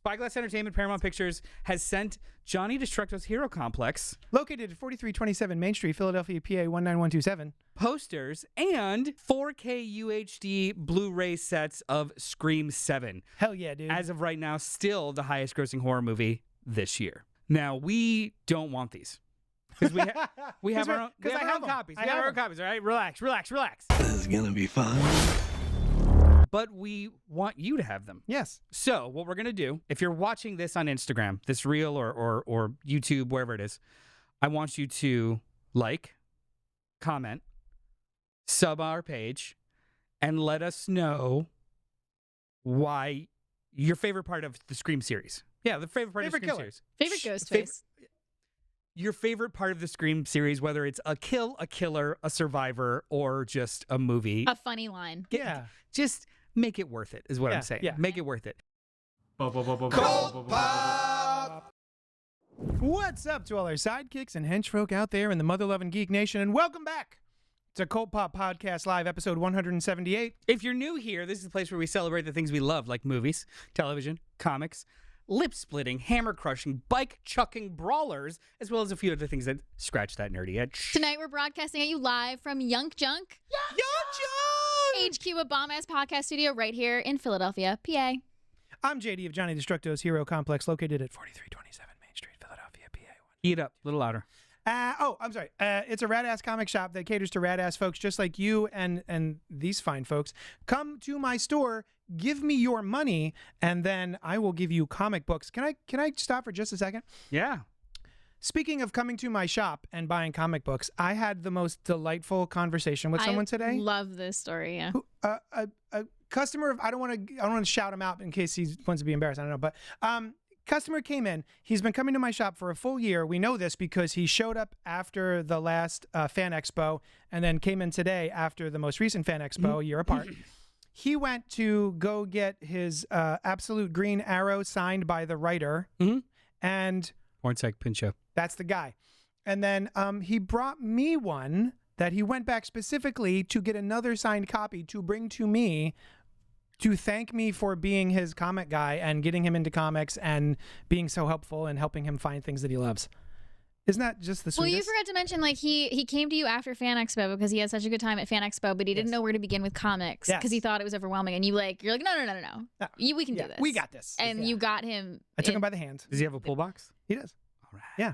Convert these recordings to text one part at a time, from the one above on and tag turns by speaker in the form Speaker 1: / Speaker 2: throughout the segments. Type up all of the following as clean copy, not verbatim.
Speaker 1: Spyglass Entertainment, Paramount Pictures, has sent Johnny Destructo's Hero Complex,
Speaker 2: located at 4327 Main Street, Philadelphia, PA 19127,
Speaker 1: posters and 4K UHD Blu-ray sets of Scream 7.
Speaker 2: Hell yeah, dude.
Speaker 1: As of right now, still the highest grossing horror movie this year. Now, we don't want these. Because we have our own copies. We have our own copies, all right? Relax.
Speaker 3: This is going to be fun.
Speaker 1: But we want you to have them.
Speaker 2: Yes.
Speaker 1: So what we're going to do, if you're watching this on Instagram, this reel or YouTube, wherever it is, I want you to like, comment, sub our page, and let us know why your favorite part of the Scream series. Yeah, the favorite part of the Scream series.
Speaker 4: Favorite ghost face.
Speaker 1: Your favorite part of the Scream series, whether it's a kill, a killer, a survivor, or just a movie.
Speaker 4: A funny line.
Speaker 2: Yeah.
Speaker 1: Just make it worth it, is what I'm saying.
Speaker 2: Yeah.
Speaker 1: Make it worth it.
Speaker 3: CultPOP!
Speaker 2: What's up to all our sidekicks and henchfolk out there in the mother-loving geek nation, and welcome back to CultPOP Podcast Live, episode 178.
Speaker 1: If you're new here, this is the place where we celebrate the things we love, like movies, television, comics, lip-splitting, hammer-crushing, bike-chucking brawlers, as well as a few other things that scratch that nerdy itch.
Speaker 4: Tonight we're broadcasting at you live from Yunk Junk. HQ, a bomb-ass podcast studio right here in Philadelphia, PA.
Speaker 2: I'm JD of Johnny Destructo's Hero Complex, located at 4327 Main Street, Philadelphia, PA.
Speaker 1: Eat up, a little louder.
Speaker 2: I'm sorry. It's a rad-ass comic shop that caters to rad-ass folks just like you and these fine folks. Come to my store, give me your money, and then I will give you comic books. Can I stop for just a second?
Speaker 1: Yeah.
Speaker 2: Speaking of coming to my shop and buying comic books, I had the most delightful conversation with someone today.
Speaker 4: I love this story, yeah.
Speaker 2: A customer of I don't want to shout him out in case he wants to be embarrassed. I don't know, but customer came in. He's been coming to my shop for a full year. We know this because he showed up after the last Fan Expo and then came in today after the most recent Fan Expo, a year apart. He went to go get his Absolute Green Arrow signed by the writer, and
Speaker 1: Pornsec Pincho.
Speaker 2: that's the guy. And then he brought me one that he went back specifically to get another signed copy to bring to me to thank me for being his comic guy and getting him into comics and being so helpful and helping him find things that he loves. Isn't that just the sweetest?
Speaker 4: Well, you forgot to mention, like, he came to you after Fan Expo because he had such a good time at Fan Expo, but he didn't know where to begin with comics because he thought it was overwhelming. And you're like, no. We can do this.
Speaker 2: We got this.
Speaker 4: And you got him.
Speaker 2: I took him by the hand.
Speaker 1: Does he have a pull box?
Speaker 2: He does.
Speaker 1: All right.
Speaker 2: Yeah.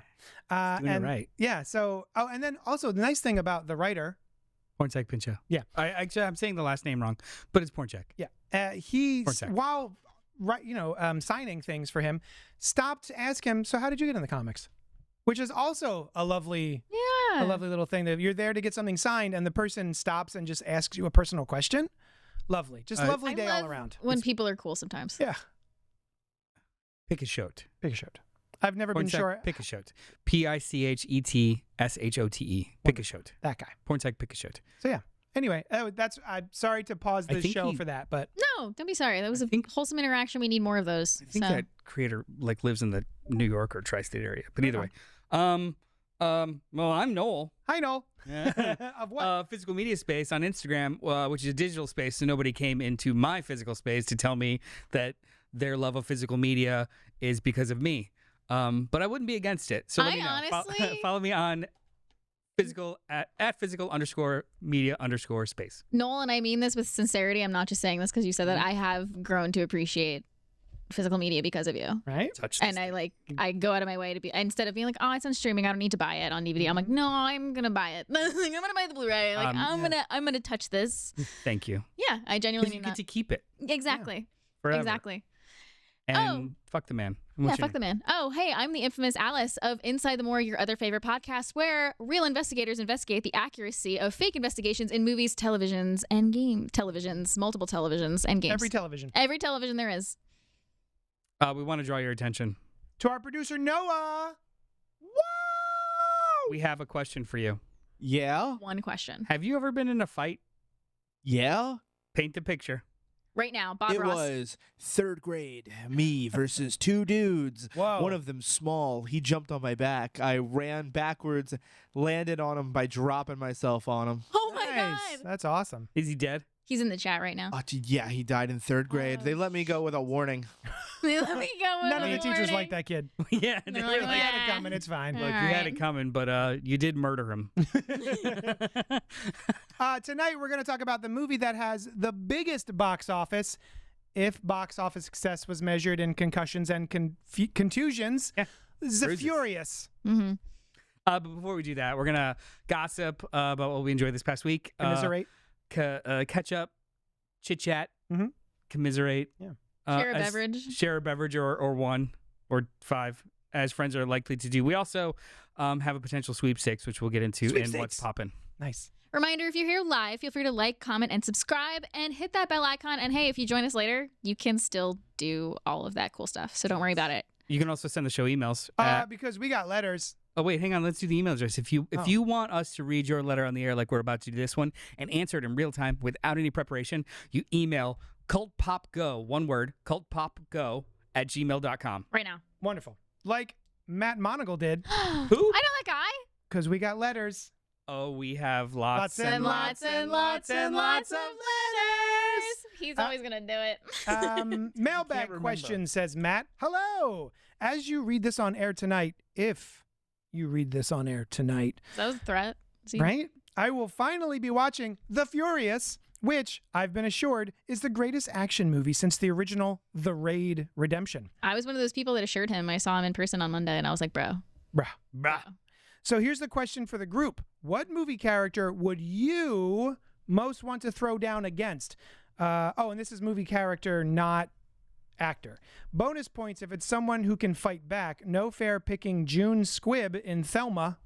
Speaker 1: Doing it right.
Speaker 2: Yeah. So, and then also the nice thing about the writer.
Speaker 1: Pornsec Pincho.
Speaker 2: Yeah.
Speaker 1: I'm saying the last name wrong, but it's Pornsec.
Speaker 2: Yeah. He's,
Speaker 1: Pornsec.
Speaker 2: while signing things for him, stopped to ask him, so how did you get in the comics? Which is also a lovely little thing that you're there to get something signed and the person stops and just asks you a personal question. Lovely. Just lovely day all around.
Speaker 4: When people are cool sometimes.
Speaker 2: Yeah.
Speaker 1: Pick a shot.
Speaker 2: I've never been sure.
Speaker 1: Pick a shot. Pichettshote. Pick a shot.
Speaker 2: That guy.
Speaker 1: Pornsec Pick a shot.
Speaker 2: So yeah. Anyway, I'm sorry to pause the show for that, but
Speaker 4: no, don't be sorry. That was a wholesome interaction. We need more of those.
Speaker 1: I think that creator lives in the New York or tri-state area. But either way, well, I'm Noel.
Speaker 2: Hi, Noel. Of what?
Speaker 1: Physical media space on Instagram, which is a digital space. So nobody came into my physical space to tell me that their love of physical media is because of me. But I wouldn't be against it. So let me know.
Speaker 4: Honestly,
Speaker 1: follow me on physical at physical_media_space.
Speaker 4: Noel, and I mean this with sincerity. I'm not just saying this because you said that. I have grown to appreciate physical media because of you.
Speaker 2: Right?
Speaker 4: And I go out of my way to be, instead of being like, oh, it's on streaming, I don't need to buy it on DVD. I'm like, no, I'm gonna buy it. I'm gonna buy the Blu-ray. Like I'm gonna touch this.
Speaker 1: Thank you.
Speaker 4: Yeah, I genuinely mean
Speaker 1: you get
Speaker 4: that.
Speaker 1: to keep it.
Speaker 4: Exactly.
Speaker 1: Forever.
Speaker 4: Exactly.
Speaker 1: And fuck the man.
Speaker 4: Yeah, fuck the man. Oh, hey, I'm the infamous Alice of Inside the More, your other favorite podcast, where real investigators investigate the accuracy of fake investigations in movies, televisions, and multiple televisions, and games.
Speaker 2: Every television
Speaker 4: there is.
Speaker 1: We want to draw your attention
Speaker 2: to our producer Noah. Whoa!
Speaker 1: We have a question for you.
Speaker 3: Yeah?
Speaker 4: One question.
Speaker 1: Have you ever been in a fight?
Speaker 3: Yeah?
Speaker 1: Paint the picture.
Speaker 4: Right now, Bob
Speaker 3: It
Speaker 4: Ross.
Speaker 3: was third grade, me versus two dudes.
Speaker 2: Whoa.
Speaker 3: One of them small. He jumped on my back. I ran backwards, landed on him by dropping myself on him.
Speaker 4: Oh my
Speaker 2: Nice.
Speaker 4: God.
Speaker 2: That's awesome.
Speaker 1: Is he dead?
Speaker 4: He's in the chat right now.
Speaker 3: Oh, yeah, he died in 3rd grade.
Speaker 4: Oh,
Speaker 3: They let me go with a warning.
Speaker 4: They let me go with
Speaker 2: None of
Speaker 4: a
Speaker 2: the teachers
Speaker 4: warning.
Speaker 2: like that kid.
Speaker 1: Yeah,
Speaker 4: They're
Speaker 1: they
Speaker 4: like,
Speaker 1: were
Speaker 2: He
Speaker 1: like,
Speaker 2: had it coming. It's fine.
Speaker 1: look,
Speaker 4: All
Speaker 1: you had it
Speaker 4: right.
Speaker 1: coming, but you did murder him.
Speaker 2: Tonight, we're going to talk about the movie that has the biggest box office, if box office success was measured in concussions and contusions.
Speaker 1: Yeah.
Speaker 2: The
Speaker 1: Bruises.
Speaker 2: Furious.
Speaker 4: Mm-hmm.
Speaker 1: But before we do that, we're gonna gossip about what we enjoyed this past week.
Speaker 2: Commiserate.
Speaker 1: Catch up, chit chat,
Speaker 2: Mhm.
Speaker 1: commiserate.
Speaker 2: Yeah.
Speaker 4: Share a beverage.
Speaker 1: Share a beverage or 1 or 5, as friends are likely to do. We also have a potential sweepstakes, which we'll get into in
Speaker 2: Sweepstakes.
Speaker 1: What's Poppin'.
Speaker 2: Nice.
Speaker 4: Reminder, if you're here live, feel free to like, comment, and subscribe, and hit that bell icon. And hey, if you join us later, you can still do all of that cool stuff. So don't worry about it.
Speaker 1: You can also send the show emails. At,
Speaker 2: Because we got letters.
Speaker 1: oh wait, hang on. Let's do the email address. If you want us to read your letter on the air, like we're about to do this one, and answer it in real time without any preparation, you email CultPOPGo, one word, CultPOPGo @gmail.com.
Speaker 4: Right now.
Speaker 2: Wonderful. Like Matt Monagle did,
Speaker 1: Who?
Speaker 4: I know that guy.
Speaker 2: because we got letters.
Speaker 1: Oh, we have lots
Speaker 2: And lots
Speaker 4: and lots and lots of letters. He's always going to do it.
Speaker 2: Mailbag
Speaker 1: remember.
Speaker 2: question, says Matt. Hello. As you read this on air tonight, if you read this on air tonight,
Speaker 4: That was a threat. See?
Speaker 2: right? I will finally be watching The Furious, which I've been assured is the greatest action movie since the original The Raid Redemption.
Speaker 4: I was one of those people that assured him. I saw him in person on Monday, and I was like, bro.
Speaker 2: Bruh. So here's the question for the group. What movie character would you most want to throw down against? And this is movie character, not actor. Bonus points if it's someone who can fight back. No fair picking June Squibb in Thelma.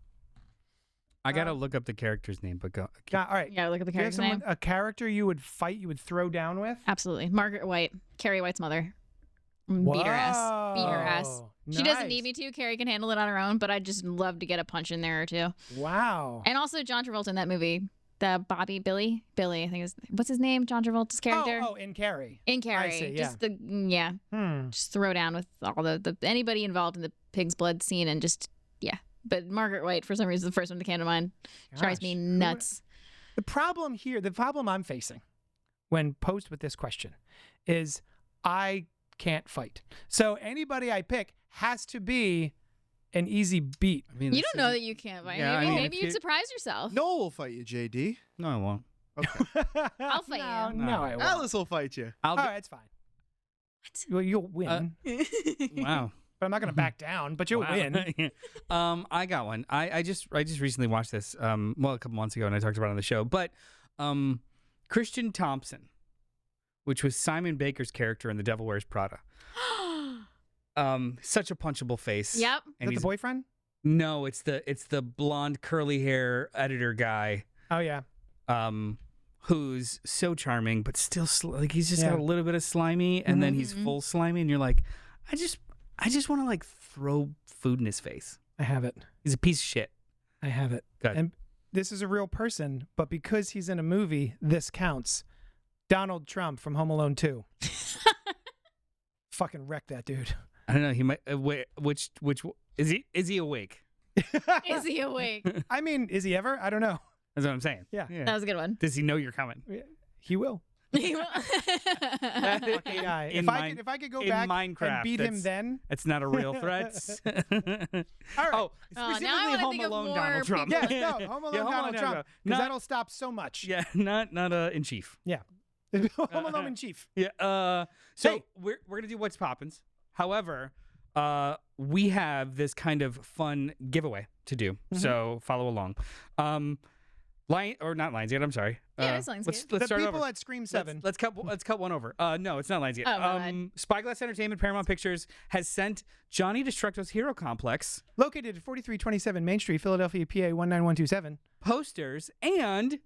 Speaker 1: I gotta look up the character's name, but go.
Speaker 2: All right.
Speaker 4: Yeah, look at the
Speaker 2: Do you have
Speaker 4: character's name.
Speaker 2: a character you would fight, you would throw down with?
Speaker 4: Absolutely. Margaret White, Carrie White's mother. Beat her ass. Beat her ass.
Speaker 2: Whoa,
Speaker 4: She doesn't
Speaker 2: nice.
Speaker 4: need me to. Carrie can handle it on her own, but I'd just love to get a punch in there or two.
Speaker 2: Wow.
Speaker 4: And also John Travolta in that movie. The Billy, I think is, what's his name? John Travolta's character?
Speaker 2: In Carrie.
Speaker 4: In Carrie.
Speaker 2: see, yeah.
Speaker 4: Just just throw down with all the anybody involved in the pig's blood scene and just, yeah. But Margaret White, for some reason, is the first one that came to mind. Drives me
Speaker 2: Gosh.
Speaker 4: nuts.
Speaker 2: The problem I'm facing when posed with this question is I can't fight. So anybody I pick has to be an easy beat.
Speaker 1: I mean,
Speaker 4: You don't know that you can't fight.
Speaker 1: Yeah, I
Speaker 4: maybe
Speaker 1: mean,
Speaker 4: maybe
Speaker 1: if
Speaker 4: you'd
Speaker 1: you-
Speaker 4: surprise yourself.
Speaker 3: Noel will fight you, JD.
Speaker 1: No, I won't.
Speaker 3: Okay.
Speaker 4: I'll fight
Speaker 2: no,
Speaker 4: you.
Speaker 2: No, I won't.
Speaker 3: Alice will fight you.
Speaker 1: I'll.
Speaker 2: All right, it's fine. Well, you'll win,
Speaker 1: Wow.
Speaker 2: but I'm not going to back down. But you'll
Speaker 1: Wow.
Speaker 2: win.
Speaker 1: I got one. I just recently watched this. A couple months ago, and I talked about it on the show. But Christian Thompson, which was Simon Baker's character in The Devil Wears Prada. Such a punchable face.
Speaker 4: Yep.
Speaker 2: Is
Speaker 1: And
Speaker 2: that
Speaker 1: he's,
Speaker 2: the boyfriend?
Speaker 1: no, it's the blonde curly hair editor guy.
Speaker 2: Oh yeah.
Speaker 1: Who's so charming, but still like he's just
Speaker 2: Yeah.
Speaker 1: got a little bit of slimy, and then he's
Speaker 4: Mhm.
Speaker 1: full slimy, and you're like, I just want to like throw food in his face.
Speaker 2: I have it.
Speaker 1: He's a piece of shit.
Speaker 2: I have it.
Speaker 1: Good.
Speaker 2: And this is a real person, but because he's in a movie, this counts. Donald Trump from Home Alone 2. Fucking wreck that dude.
Speaker 1: I don't know. He might. Which is he? Is he awake?
Speaker 4: Is he awake?
Speaker 2: I mean, is he ever? I don't know.
Speaker 1: That's what I'm saying.
Speaker 2: Yeah.
Speaker 4: That was a good one.
Speaker 1: Does he know you're coming?
Speaker 2: He will.
Speaker 1: Fucking
Speaker 2: Guy.
Speaker 1: In
Speaker 2: If I could go
Speaker 1: in
Speaker 2: back
Speaker 1: Minecraft,
Speaker 2: and beat him
Speaker 1: that's-
Speaker 2: then.
Speaker 1: It's not a real threat.
Speaker 2: All right.
Speaker 1: Oh,
Speaker 4: now I
Speaker 1: specifically
Speaker 4: wanna
Speaker 1: Home
Speaker 4: think of
Speaker 1: Alone
Speaker 4: more
Speaker 1: Donald Trump.
Speaker 2: Yes, no, Home Alone
Speaker 1: Yeah, Home
Speaker 2: Donald
Speaker 1: Alone
Speaker 2: Trump.
Speaker 1: Not-
Speaker 2: Because that'll stop so much.
Speaker 1: Yeah, not in chief.
Speaker 2: Home Alone in chief.
Speaker 1: Yeah. So
Speaker 2: Hey.
Speaker 1: we're gonna do What's Poppins. However, we have this kind of fun giveaway to do.
Speaker 2: Mm-hmm.
Speaker 1: So follow along. Not Lionsgate. I'm sorry.
Speaker 4: Yeah, it's Lionsgate.
Speaker 1: Let's
Speaker 2: The
Speaker 1: start
Speaker 2: people
Speaker 1: over.
Speaker 2: at Scream 7.
Speaker 1: Let's cut one over. No, it's not Lionsgate.
Speaker 4: Oh, my bad.
Speaker 1: Spyglass Entertainment, Paramount Pictures has sent Johnny Destructo's Hero Complex
Speaker 2: Located at 4327 Main Street, Philadelphia, PA 19127.
Speaker 1: posters and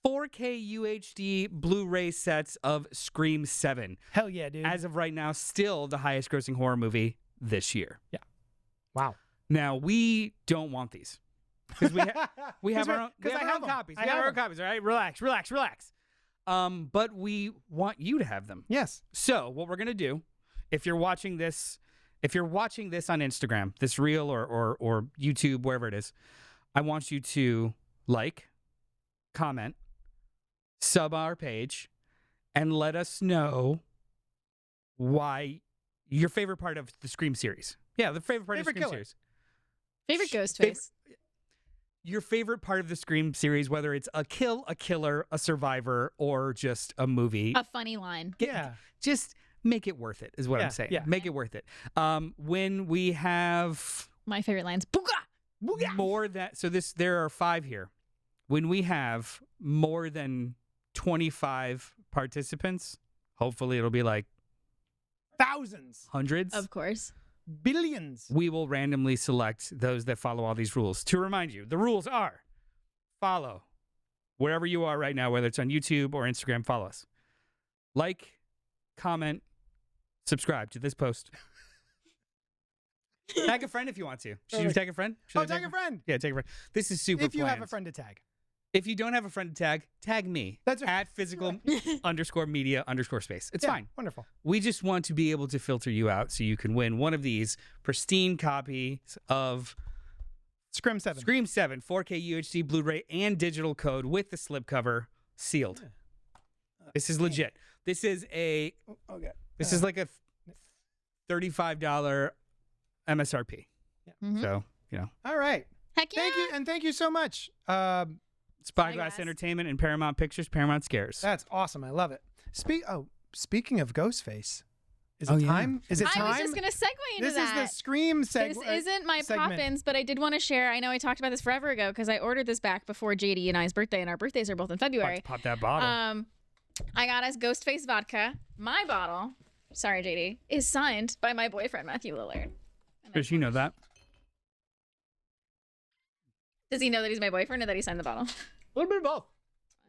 Speaker 1: 4K UHD Blu-ray sets of Scream 7.
Speaker 2: Hell yeah, dude.
Speaker 1: As of right now, still the highest grossing horror movie this year.
Speaker 2: Wow.
Speaker 1: Now, we don't want these. Because we have our own, we have our own
Speaker 2: them.
Speaker 1: copies.
Speaker 2: I
Speaker 1: We have
Speaker 2: have
Speaker 1: our own
Speaker 2: them.
Speaker 1: copies, all right? Relax. But we want you to have them.
Speaker 2: Yes.
Speaker 1: So what we're gonna do, if you're watching this on Instagram, this reel or YouTube, wherever it is, I want you to like, comment, sub our page, and let us know why your favorite part of the Scream series. Yeah, the favorite part of the Scream
Speaker 2: Favorite killer.
Speaker 1: series.
Speaker 4: Favorite ghost face.
Speaker 1: Your favorite part of the Scream series, whether it's a kill, a killer, a survivor, or just a movie.
Speaker 4: A funny line.
Speaker 2: Yeah.
Speaker 1: Just make it worth it, is what
Speaker 2: Yeah,
Speaker 1: I'm saying.
Speaker 2: yeah.
Speaker 1: Make it worth it. When we have
Speaker 4: My favorite lines. Booga!
Speaker 1: more than there are 5 here. When we have more than 25 participants, hopefully it'll be like
Speaker 2: Thousands.
Speaker 1: hundreds.
Speaker 4: Of course.
Speaker 2: Billions.
Speaker 1: We will randomly select those that follow all these rules. To remind you, the rules are follow wherever you are right now, whether it's on YouTube or Instagram, follow us. Like, comment, subscribe to this post. Tag a friend if you want to. Should you tag a friend? Should I
Speaker 2: Tag a friend.
Speaker 1: Yeah, tag a friend. This is super
Speaker 2: If you have a
Speaker 1: planned.
Speaker 2: friend to tag.
Speaker 1: If you don't have a friend to tag, tag me.
Speaker 2: That's
Speaker 1: at physical _media _space. It's
Speaker 2: Yeah,
Speaker 1: fine.
Speaker 2: Wonderful.
Speaker 1: We just want to be able to filter you out so you can win one of these pristine copies of
Speaker 2: Scream 7.
Speaker 1: Scream 7 4K UHD Blu-ray and digital code with the slipcover sealed. This is legit. This is a
Speaker 2: Okay.
Speaker 1: this is like a $35 MSRP.
Speaker 4: Mhm.
Speaker 1: So, you know,
Speaker 2: All right.
Speaker 4: Heck yeah.
Speaker 2: Thank you, and thank you so much.
Speaker 1: Spyglass
Speaker 4: guys.
Speaker 1: Entertainment and Paramount Pictures, Paramount Scares.
Speaker 2: That's awesome. I love it. Speaking of Ghostface, is it
Speaker 1: Oh, yeah.
Speaker 2: time? Is it time?
Speaker 4: I was just going to segue into
Speaker 2: This
Speaker 4: that.
Speaker 2: is the Scream
Speaker 4: This
Speaker 2: segment.
Speaker 4: isn't my
Speaker 2: segment.
Speaker 4: Poppins, but I did want to share. I know I talked about this forever ago because I ordered this back before JD and I's birthday, and our birthdays are both in
Speaker 1: About
Speaker 4: February.
Speaker 1: to pop that bottle.
Speaker 4: I got us Ghostface vodka. My bottle, sorry JD, is signed by my boyfriend Matthew Lillard.
Speaker 1: Does you know that?
Speaker 4: Does he know that he's my boyfriend or that he signed the bottle?
Speaker 1: A little bit of both.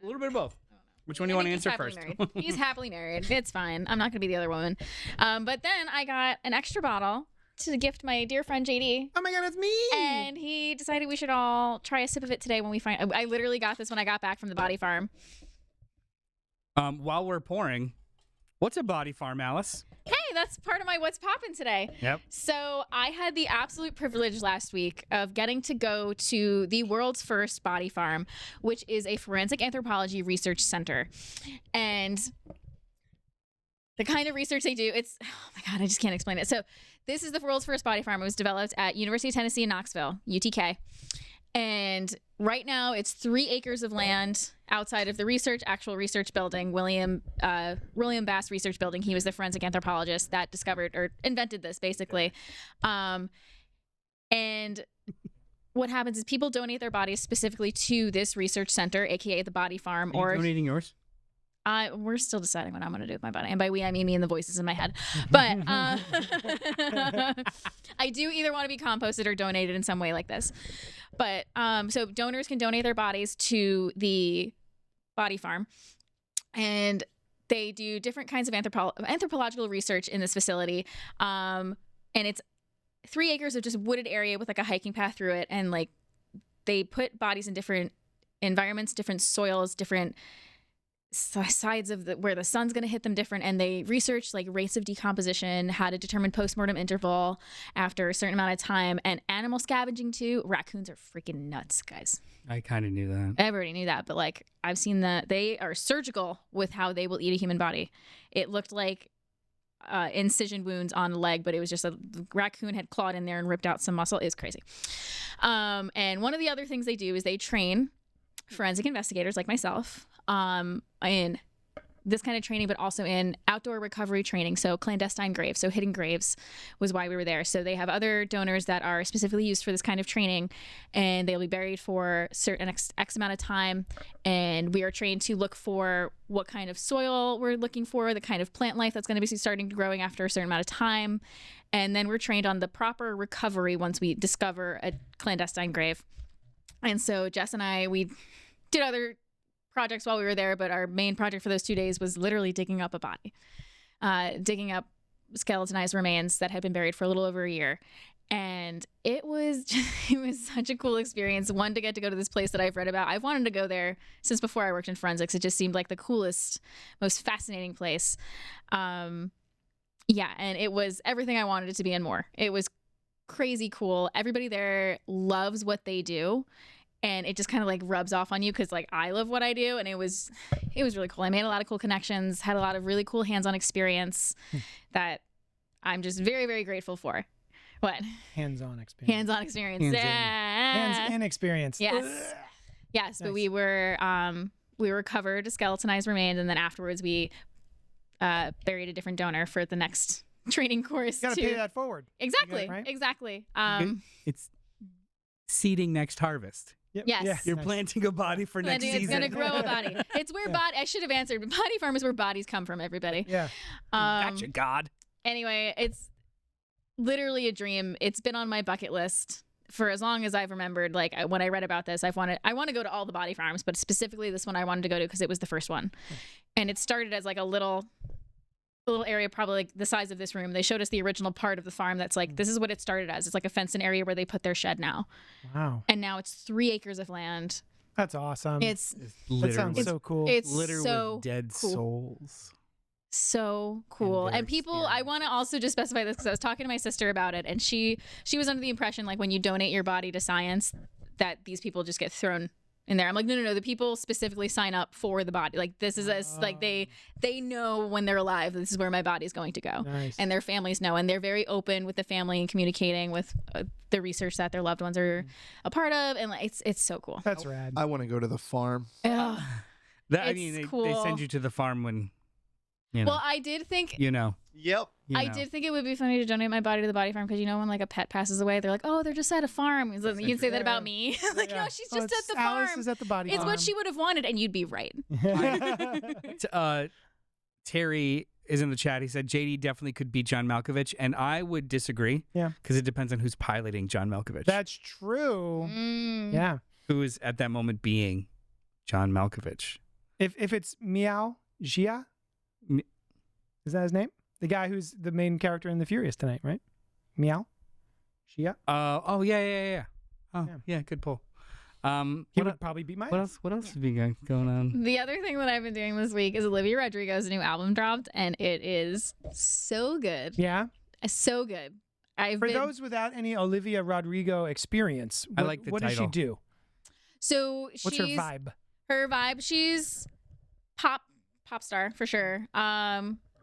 Speaker 1: A little bit of both. Which one do you want to answer first?
Speaker 4: He's happily married. It's fine. I'm not going to be the other woman. But then I got an extra bottle to gift my dear friend JD.
Speaker 2: Oh my God, it's me.
Speaker 4: And he decided we should all try a sip of it today when we find. I literally got this when I got back from the Body Farm.
Speaker 1: While we're pouring, what's a body farm, Alice?
Speaker 4: Hey, that's part of my What's Poppin' today.
Speaker 1: Yep.
Speaker 4: So I had the absolute privilege last week of getting to go to the world's first body farm, which is a forensic anthropology research center. And the kind of research they do, it's, oh my God, I just can't explain it. So this is the world's first body farm. It was developed at University of Tennessee in Knoxville, UTK. And right now it's 3 acres of land outside of the actual research building, William Bass Research Building. He was the forensic anthropologist that discovered or invented this, basically. And what happens is people donate their bodies specifically to this research center, aka the Body Farm.
Speaker 1: Are you donating yours?
Speaker 4: We're still deciding what I'm going to do with my body. And by we, I mean me and the voices in my head. But I do either want to be composted or donated in some way like this. But so donors can donate their bodies to the Body Farm. And they do different kinds of anthropological research in this facility. And it's 3 acres of just wooded area with like a hiking path through it. And like they put bodies in different environments, different soils, different sides of where the sun's going to hit them different, and they research like rates of decomposition, how to determine postmortem interval after a certain amount of time, and animal scavenging too. Raccoons are freaking nuts, guys.
Speaker 1: I kind of knew that.
Speaker 4: Everybody knew that, but like I've seen that they are surgical with how they will eat a human body. It looked like incision wounds on a leg, but it was just a raccoon had clawed in there and ripped out some muscle. It's crazy. And one of the other things they do is they train forensic investigators like myself in this kind of training, but also in outdoor recovery training. So clandestine graves, so hidden graves was why we were there. So they have other donors that are specifically used for this kind of training, and they'll be buried for certain X amount of time. And we are trained to look for what kind of soil we're looking for, the kind of plant life that's going to be starting to growing after a certain amount of time. And then we're trained on the proper recovery once we discover a clandestine grave. And so Jess and I, we did other projects while we were there, but our main project for those 2 days was literally digging up a body, digging up skeletonized remains that had been buried for a little over a year. And it was such a cool experience. One, to get to go to this place that I've read about. I've wanted to go there since before I worked in forensics. It just seemed like the coolest, most fascinating place. And it was everything I wanted it to be and more. It was crazy cool. Everybody there loves what they do. and it just kind of like rubs off on you because like I love what I do, and it was really cool. I made a lot of cool connections, had a lot of really cool hands-on experience that I'm just very, very grateful for. What?
Speaker 2: Hands-on experience.
Speaker 4: Hands-on experience.
Speaker 1: Hands in.
Speaker 2: Hands-in experience.
Speaker 4: Yes.
Speaker 2: Ugh.
Speaker 4: Yes, but
Speaker 2: Nice.
Speaker 4: we were covered skeletonized remains, and then afterwards we buried a different donor for the next training course.
Speaker 2: You got to pay that forward.
Speaker 4: Exactly.
Speaker 2: right?
Speaker 4: Exactly.
Speaker 1: It's seeding next harvest.
Speaker 2: Yep.
Speaker 4: Yes.
Speaker 2: Yeah.
Speaker 1: You're
Speaker 2: Nice.
Speaker 1: planting a body for next
Speaker 4: It's
Speaker 1: season.
Speaker 4: gonna grow a body. It's where I should have answered, but body farm is where bodies come from. Everybody.
Speaker 2: Yeah.
Speaker 1: Gotcha, God.
Speaker 4: Anyway, it's literally a dream. It's been on my bucket list for as long as I've remembered. Like when I read about this, I want to go to all the body farms, but specifically this one I wanted to go to because it was the first one, and it started as like a little area, probably like the size of this room. They showed us the original part of the farm. That's like this is what it started as. It's like a fenced-in area where they put their shed now,
Speaker 2: Wow.
Speaker 4: and now it's 3 acres of land.
Speaker 2: That's awesome.
Speaker 4: It's
Speaker 2: That sounds so cool.
Speaker 4: it's
Speaker 1: litter
Speaker 4: so
Speaker 1: with dead
Speaker 4: cool.
Speaker 1: souls.
Speaker 4: So cool.
Speaker 1: very
Speaker 4: And people,
Speaker 1: scary.
Speaker 4: I want to also just specify this because I was talking to my sister about it, and she was under the impression like when you donate your body to science that these people just get thrown in there. I'm like, no. The people specifically sign up for the body. Like this is like they know when they're alive, this is where my body's going to go.
Speaker 2: Nice.
Speaker 4: And their families know, and they're very open with the family and communicating with the research that their loved ones are a part of, and like it's so cool.
Speaker 2: That's rad.
Speaker 3: I want to go to the farm.
Speaker 4: Ugh.
Speaker 1: I
Speaker 4: It's
Speaker 1: mean, they
Speaker 4: cool.
Speaker 1: send you to the farm when, you know,
Speaker 4: Well, I did think
Speaker 3: Yep.
Speaker 4: I did think it would be funny to donate my body to the body farm because when like a pet passes away, they're like, oh, they're just at a farm. You can say that about me. Like, no, she's just at the
Speaker 2: Alice
Speaker 4: farm.
Speaker 2: is at the body
Speaker 4: It's
Speaker 2: farm.
Speaker 4: what she would have wanted, and you'd be right.
Speaker 1: Terry is in the chat. He said JD definitely could beat John Malkovich, and I would disagree.
Speaker 2: Yeah.
Speaker 1: Because it depends on who's piloting John Malkovich.
Speaker 2: That's true.
Speaker 4: Mm.
Speaker 2: Yeah.
Speaker 1: Who is at that moment being John Malkovich.
Speaker 2: If it's Miao Jia,
Speaker 1: Mi-
Speaker 2: is that his name? The guy who's the main character in The Furious tonight, right? Miao Jia.
Speaker 1: Oh yeah. Oh
Speaker 2: Yeah.
Speaker 1: yeah, good pull.
Speaker 2: He
Speaker 1: What,
Speaker 2: would probably beat Mike.
Speaker 1: what else? What else have you got going on?
Speaker 4: The other thing that I've been doing this week is Olivia Rodrigo's new album dropped, and it is so good.
Speaker 2: Yeah.
Speaker 4: So good.
Speaker 2: For those without any Olivia Rodrigo experience,
Speaker 1: I
Speaker 2: what,
Speaker 1: like the
Speaker 2: what does she
Speaker 1: title.
Speaker 2: do?
Speaker 4: So
Speaker 2: What's her vibe?
Speaker 4: Her vibe, she's pop star for sure.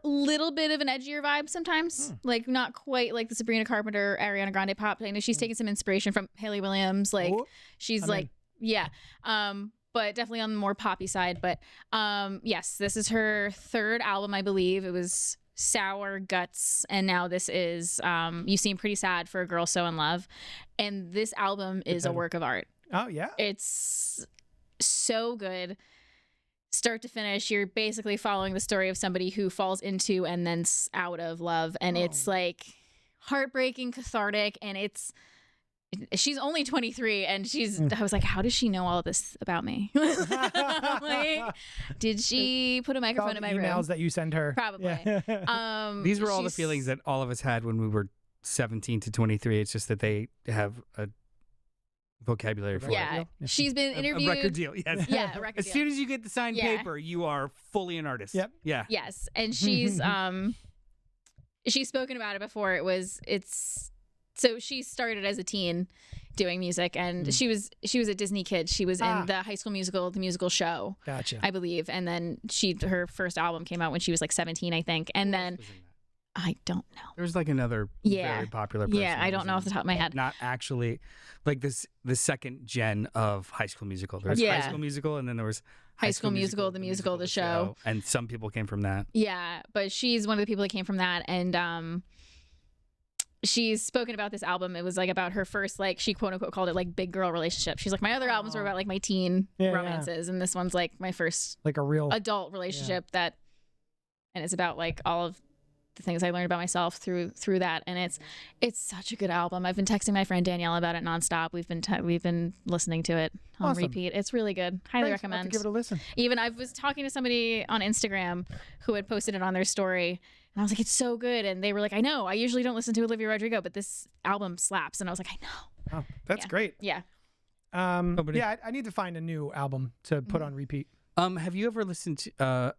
Speaker 4: Little bit of an edgier vibe sometimes, like not quite like the Sabrina Carpenter, Ariana Grande pop. I know she's taking some inspiration from Hayley Williams. Like
Speaker 2: Oh,
Speaker 4: she's
Speaker 2: I'm
Speaker 4: like,
Speaker 2: in.
Speaker 4: yeah, but definitely on the more poppy side. But yes, this is her third album, I believe. It was Sour Guts, and now this is You Seem Pretty Sad for a Girl So in Love. And this album is a
Speaker 2: title.
Speaker 4: work of art.
Speaker 2: Oh yeah.
Speaker 4: It's so good. Start to finish, you're basically following the story of somebody who falls into and then out of love. And it's like heartbreaking, cathartic. And she's only 23 and I was like, how does she know all this about me? Like, did she put a microphone in my
Speaker 2: emails
Speaker 4: room?
Speaker 2: that you send her.
Speaker 4: Probably.
Speaker 2: Yeah.
Speaker 1: These were all the
Speaker 4: she's-
Speaker 1: feelings that all of us had when we were 17 to 23. It's just that they have a vocabulary for
Speaker 4: Yeah.
Speaker 2: Yeah.
Speaker 4: She's been
Speaker 1: it.
Speaker 4: interviewed.
Speaker 1: A record deal, yes.
Speaker 4: Yeah, a record
Speaker 1: As
Speaker 4: deal.
Speaker 1: soon as you get the signed
Speaker 4: Yeah.
Speaker 1: paper, you are fully an artist.
Speaker 2: Yep.
Speaker 1: Yeah.
Speaker 4: Yes, and she's spoken about it before. So she started as a teen doing music, and she was a Disney kid. She was in the High School Musical, the musical show,
Speaker 2: Gotcha.
Speaker 4: I believe, and then her first album came out when she was like 17, I think, and then I don't know.
Speaker 1: There was like another very popular person.
Speaker 4: Yeah, I
Speaker 1: that
Speaker 4: don't
Speaker 1: was
Speaker 4: know
Speaker 1: in-
Speaker 4: off the top of my head.
Speaker 1: Not actually, like the second gen of High School Musical. There was High
Speaker 4: Yeah.
Speaker 1: School Musical, and then there was
Speaker 4: High School Musical, the musical, the show.
Speaker 1: And some people came from that.
Speaker 4: Yeah, but she's one of the people that came from that, and she's spoken about this album. It was like about her first, like, she quote unquote called it like big girl relationship. She's like, my other albums were about like my teen
Speaker 2: Yeah,
Speaker 4: romances, and this one's like my first
Speaker 2: Like a real.
Speaker 4: adult relationship and it's about like all of the things I learned about myself through that, and it's such a good album. I've been texting my friend Danielle about it nonstop. We've been listening to it on
Speaker 2: Awesome.
Speaker 4: repeat. It's really good. Highly
Speaker 2: Thanks. I'll have to
Speaker 4: recommend.
Speaker 2: give it a listen.
Speaker 4: Even I was talking to somebody on Instagram who had posted it on their story, and I was like, it's so good. And they were like, I know, I usually don't listen to Olivia Rodrigo, but this album slaps. And I was like, I know.
Speaker 2: Oh, that's
Speaker 4: Yeah.
Speaker 2: great.
Speaker 4: Yeah.
Speaker 1: Nobody-
Speaker 2: Yeah, I need to find a new album to put on repeat.
Speaker 1: Have you ever listened to?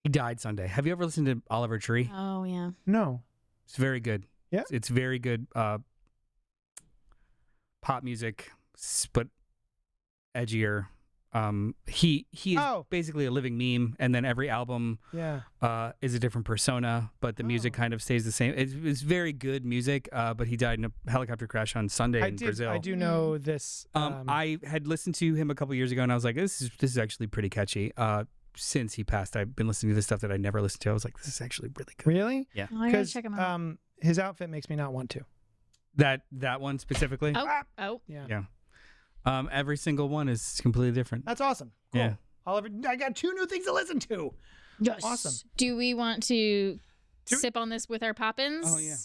Speaker 1: He died Sunday. Have you ever listened to Oliver Tree?
Speaker 4: Oh, yeah.
Speaker 2: No.
Speaker 1: It's very good.
Speaker 2: Yeah?
Speaker 1: It's very good. pop music, but edgier. He is basically a living meme, and then every album is a different persona, but the music kind of stays the same. It's very good music, but he died in a helicopter crash on Sunday in Brazil.
Speaker 2: I do know this.
Speaker 1: I had listened to him a couple years ago, and I was like, this is actually pretty catchy. Since he passed, I've been listening to the stuff that I never listened to. I was like, this is actually really good.
Speaker 2: Really?
Speaker 1: Yeah.
Speaker 4: Oh, I gotta check him out.
Speaker 2: His outfit makes me not want to.
Speaker 1: That one specifically?
Speaker 4: Oh.
Speaker 2: Yeah.
Speaker 1: Every single one is completely different.
Speaker 2: That's awesome. Cool.
Speaker 1: Yeah.
Speaker 2: Oliver, I got 2 new things to listen to.
Speaker 4: Yes.
Speaker 2: Awesome.
Speaker 4: Do we want to sip on this with our Poppins?
Speaker 1: Oh, yeah.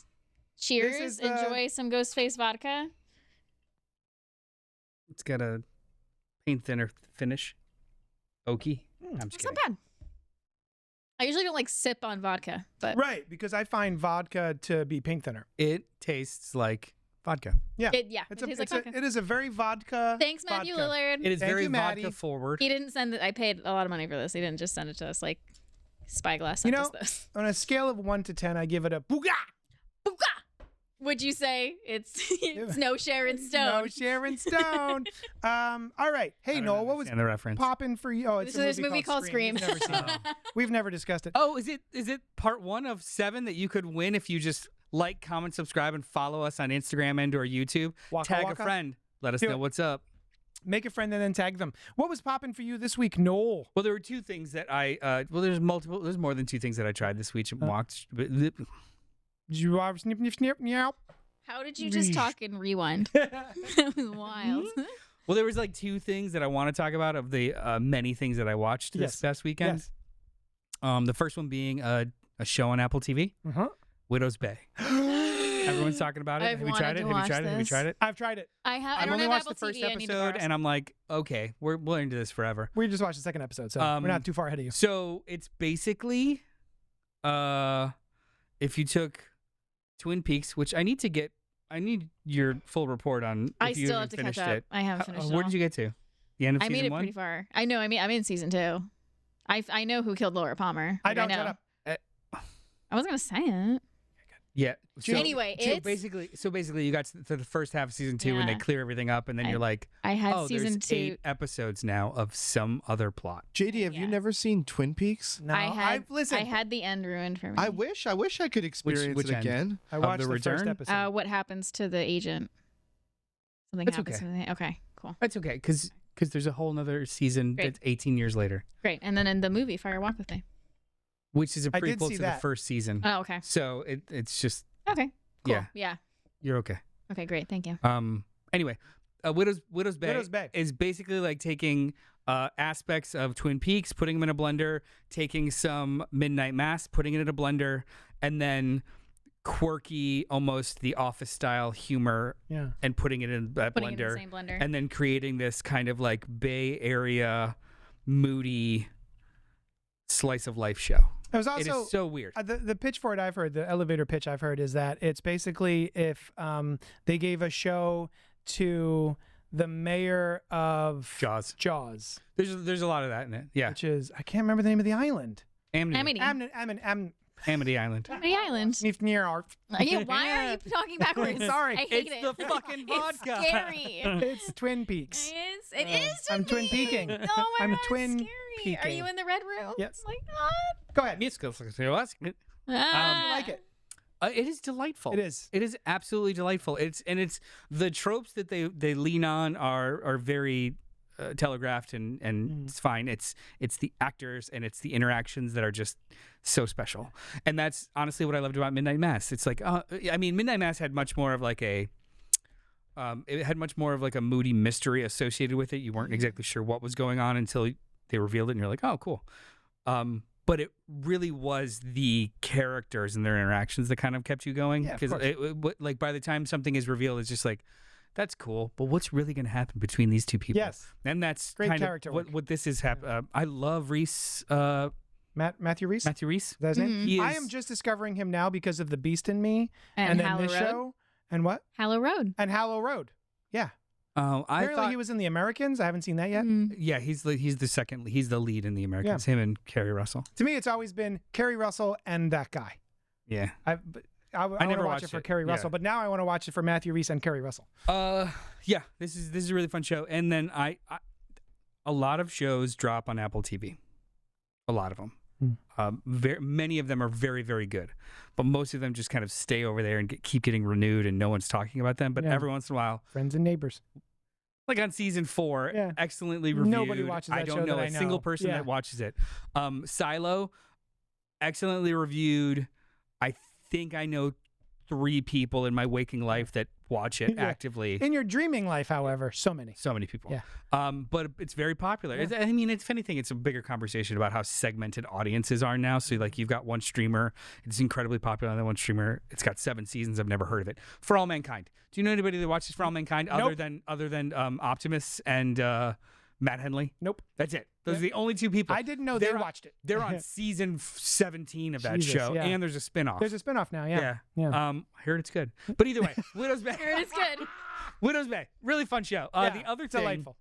Speaker 4: Cheers. Enjoy some Ghostface vodka.
Speaker 1: It's got a paint thinner finish. Oaky. I'm just
Speaker 4: It's
Speaker 1: kidding.
Speaker 4: not bad. I usually don't like sip on vodka, but
Speaker 2: Right, because I find vodka to be paint thinner.
Speaker 1: It tastes like vodka.
Speaker 2: Yeah.
Speaker 4: it tastes like vodka.
Speaker 2: It is a very vodka.
Speaker 4: Thanks, Matthew
Speaker 2: vodka.
Speaker 4: Lillard.
Speaker 1: It is
Speaker 2: Thank
Speaker 1: very
Speaker 2: you, Maddie.
Speaker 1: vodka forward.
Speaker 4: He didn't send it. I paid a lot of money for this. He didn't just send it to us like Spyglass
Speaker 2: You
Speaker 4: sent
Speaker 2: know,
Speaker 4: us this.
Speaker 2: on a scale of 1 to 10, I give it a booga.
Speaker 4: Booga! Would you say it's no Sharon Stone?
Speaker 2: No Sharon Stone. All right. Hey, Noel, what was
Speaker 1: the reference?
Speaker 2: popping for you? Oh, it's
Speaker 4: So there's a movie called Scream.
Speaker 2: We've never seen it. We've never discussed it.
Speaker 1: Oh, is it part 1 of 7 that you could win if you just like, comment, subscribe, and follow us on Instagram and or YouTube?
Speaker 2: Waka
Speaker 1: Tag
Speaker 2: waka?
Speaker 1: a friend. Let us
Speaker 2: Do
Speaker 1: know
Speaker 2: it.
Speaker 1: what's up.
Speaker 2: Make a friend and then tag them. What was popping for you this week, Noel?
Speaker 1: Well, there were 2 things that there's more than 2 things that I tried this week and watched.
Speaker 2: Did you snip, snip, snip, meow?
Speaker 4: How did you just talk and rewind? That was wild.
Speaker 1: Well, there was like 2 things that I want to talk about of the many things that I watched this past weekend.
Speaker 2: Yes.
Speaker 1: The first one being a show on Apple TV, Widow's Bay. Everyone's talking about it.
Speaker 4: I've
Speaker 1: Have you tried
Speaker 4: wanted
Speaker 1: it?
Speaker 4: to
Speaker 1: Have you
Speaker 4: watch
Speaker 1: tried it? Have you
Speaker 4: this.
Speaker 1: tried it?
Speaker 2: I've tried it.
Speaker 4: I have. I
Speaker 1: I've
Speaker 4: don't
Speaker 1: only
Speaker 4: have
Speaker 1: watched
Speaker 4: Apple
Speaker 1: the first
Speaker 4: TV. I need to
Speaker 1: episode,
Speaker 4: borrow
Speaker 1: and I'm like, okay, we're into this forever.
Speaker 2: We just watched the second episode, so we're not too far ahead of you.
Speaker 1: So it's basically, if you took Twin Peaks, which I need your full report on.
Speaker 4: I
Speaker 1: if you
Speaker 4: still
Speaker 1: haven't
Speaker 4: have to catch
Speaker 1: finished
Speaker 4: up.
Speaker 1: it.
Speaker 4: I haven't finished it.
Speaker 1: Where did you get to? The end of
Speaker 4: I made
Speaker 1: season
Speaker 4: it
Speaker 1: 1?
Speaker 4: pretty far. I know. I'm in season 2. I know who killed Laura Palmer.
Speaker 2: I
Speaker 4: Like,
Speaker 2: don't
Speaker 4: know.
Speaker 2: shut up.
Speaker 4: I wasn't gonna say it.
Speaker 1: Yeah. So,
Speaker 4: Anyway, it's
Speaker 1: so basically, you got to the first half of season 2 and they
Speaker 4: Yeah.
Speaker 1: clear everything up, and then you're like,
Speaker 4: I had
Speaker 1: oh,
Speaker 4: season
Speaker 1: there's
Speaker 4: 2.
Speaker 1: 8 episodes now of some other plot.
Speaker 3: JD, have you never seen Twin Peaks?
Speaker 2: No,
Speaker 4: I had the end ruined for me.
Speaker 3: I wish I could experience
Speaker 1: which
Speaker 3: it
Speaker 1: end?
Speaker 3: again.
Speaker 2: I
Speaker 1: Of
Speaker 2: watched
Speaker 1: the
Speaker 2: the first
Speaker 1: return?
Speaker 2: episode.
Speaker 4: What happens to the agent? Something
Speaker 1: That's
Speaker 4: happens
Speaker 1: okay.
Speaker 4: to the Okay, cool.
Speaker 1: That's okay, because there's a whole nother season
Speaker 4: Great.
Speaker 1: that's 18 years later,
Speaker 4: Great. And then in the movie Fire Walk with Me.
Speaker 1: which is a
Speaker 2: I did
Speaker 1: prequel
Speaker 2: see
Speaker 1: to
Speaker 2: that.
Speaker 1: the first season.
Speaker 4: Oh, okay.
Speaker 1: So it's just,
Speaker 4: Okay. Cool.
Speaker 1: yeah,
Speaker 4: Yeah.
Speaker 1: you're okay.
Speaker 4: Okay, great. Thank you.
Speaker 1: Anyway, Widow's Bay,
Speaker 2: Widow's Bay.
Speaker 1: is basically like taking aspects of Twin Peaks, putting them in a blender, taking some Midnight Mass, putting it in a blender, and then quirky, almost The Office style humor,
Speaker 2: Yeah.
Speaker 1: and putting it in that
Speaker 4: Putting it in
Speaker 1: blender,
Speaker 4: the same blender.
Speaker 1: and then creating this kind of like Bay Area moody slice of life show.
Speaker 2: It was
Speaker 1: It
Speaker 2: also
Speaker 1: is so weird.
Speaker 2: the pitch for it I've heard, the elevator pitch I've heard is that it's basically if they gave a show to the mayor of
Speaker 1: Jaws. There's a lot of that in it. Yeah.
Speaker 2: which is I can't remember the name of the island.
Speaker 1: Amity.
Speaker 4: Amity.
Speaker 1: Amity Island.
Speaker 4: Amity Island. Yeah, why are you talking backwards?
Speaker 2: Sorry.
Speaker 4: I hate
Speaker 1: It's
Speaker 4: it.
Speaker 1: the fucking vodka.
Speaker 4: It's scary.
Speaker 2: It's Twin Peaks.
Speaker 4: It is
Speaker 2: I'm
Speaker 4: Twin
Speaker 2: Twin Peaking.
Speaker 4: Peaks. Oh my
Speaker 2: I'm
Speaker 4: God,
Speaker 2: Twin
Speaker 4: it's scary. Are
Speaker 2: Peaking.
Speaker 4: you in the red room?
Speaker 2: Yes.
Speaker 4: Oh my God.
Speaker 2: Go ahead.
Speaker 4: Ah.
Speaker 2: I like it.
Speaker 1: It is delightful.
Speaker 2: It is.
Speaker 1: It is absolutely delightful. It's the tropes that they lean on are very telegraphed and it's fine. It's the actors and it's the interactions that are just so special. And that's honestly what I loved about Midnight Mass. It's like I mean, Midnight Mass had much more of like a moody mystery associated with it. You weren't exactly sure what was going on until they revealed it, and you're like, oh, cool. But it really was the characters and their interactions that kind of kept you going.
Speaker 2: Yeah, of
Speaker 1: Because like by the time something is revealed, it's just like, that's cool. But what's really going to happen between these two people?
Speaker 2: Yes.
Speaker 1: And that's
Speaker 2: Great
Speaker 1: kind
Speaker 2: character
Speaker 1: of
Speaker 2: work.
Speaker 1: what this is. I love Reese.
Speaker 2: Matthew Reese?
Speaker 1: Matthew Reese.
Speaker 2: Is that his name?
Speaker 1: He
Speaker 2: I
Speaker 1: is-
Speaker 2: am just discovering him now because of The Beast in Me
Speaker 4: And
Speaker 2: then
Speaker 4: Hallow
Speaker 2: this
Speaker 4: Road.
Speaker 2: show. And what?
Speaker 4: Hallow Road.
Speaker 2: And Hallow Road. Yeah.
Speaker 1: I
Speaker 2: Apparently
Speaker 1: thought
Speaker 2: he was in The Americans. I haven't seen that yet.
Speaker 1: yeah, he's the lead in The Americans. Him and Kerry Russell.
Speaker 2: To me, it's always been Kerry Russell and that guy.
Speaker 1: Yeah.
Speaker 2: I I want to
Speaker 1: never
Speaker 2: watch
Speaker 1: watched
Speaker 2: it for
Speaker 1: it.
Speaker 2: Kerry
Speaker 1: Yeah.
Speaker 2: Russell, but now I want to watch it for Matthew Rhys and Kerry Russell.
Speaker 1: Yeah, this is a really fun show. And then a lot of shows drop on Apple TV. A lot of them. Many of them are very, very good, but most of them just kind of stay over there and keep getting renewed, and no one's talking about them. But every once in a while,
Speaker 2: Friends and Neighbors.
Speaker 1: like on season 4,
Speaker 2: Yeah.
Speaker 1: excellently reviewed.
Speaker 2: Nobody watches that
Speaker 1: I don't
Speaker 2: show
Speaker 1: know
Speaker 2: that
Speaker 1: a
Speaker 2: I know.
Speaker 1: single person
Speaker 2: Yeah.
Speaker 1: that watches it. Silo, excellently reviewed. I think I know 3 people in my waking life that watch it
Speaker 2: Yeah.
Speaker 1: actively.
Speaker 2: In your dreaming life, however, so many.
Speaker 1: So many people.
Speaker 2: Yeah.
Speaker 1: But it's very popular. I mean, if anything, it's a bigger conversation about how segmented audiences are now. So, like, you've got one streamer. It's incredibly popular on that one streamer. It's got 7 seasons. I've never heard of it. For All Mankind. Do you know anybody that watches For All Mankind other than Optimus and Matt Henley?
Speaker 2: Nope.
Speaker 1: That's it. Those are the only 2 people.
Speaker 2: I didn't know they watched it.
Speaker 1: They're on season 17 of that
Speaker 2: Jesus,
Speaker 1: show,
Speaker 2: yeah.
Speaker 1: and there's a spinoff.
Speaker 2: There's a spinoff now. Yeah.
Speaker 1: I heard it's good. But either way, Widow's Bay.
Speaker 4: Here it is good.
Speaker 1: Widow's Bay, really fun show. The other thing
Speaker 2: delightful.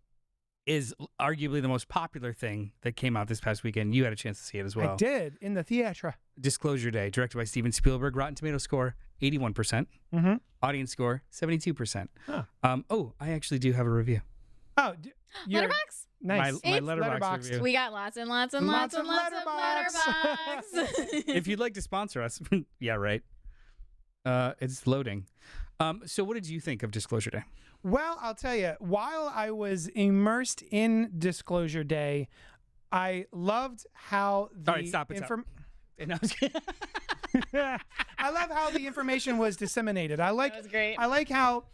Speaker 1: is arguably the most popular thing that came out this past weekend. You had a chance to see it as well.
Speaker 2: I did in the theatre.
Speaker 1: Disclosure Day, directed by Steven Spielberg. Rotten Tomato score 81%.
Speaker 2: Mm-hmm.
Speaker 1: Audience score 72%.
Speaker 2: Huh.
Speaker 1: I actually do have a review.
Speaker 2: Oh,
Speaker 4: Letterbox?
Speaker 2: nice.
Speaker 1: My
Speaker 4: It's
Speaker 1: Letterboxd
Speaker 2: Letterboxd.
Speaker 1: review.
Speaker 4: We got lots and lots and lots,
Speaker 2: Lots
Speaker 4: and
Speaker 2: of
Speaker 4: lots of Letterbox.
Speaker 1: If you'd like to sponsor us, yeah, right. It's loading. So what did you think of Disclosure Day?
Speaker 2: Well, I'll tell you, while I was immersed in Disclosure Day, I loved how the
Speaker 1: All right, stop it. And I was
Speaker 2: I love how the information was disseminated. I like
Speaker 4: That was great.
Speaker 2: I like how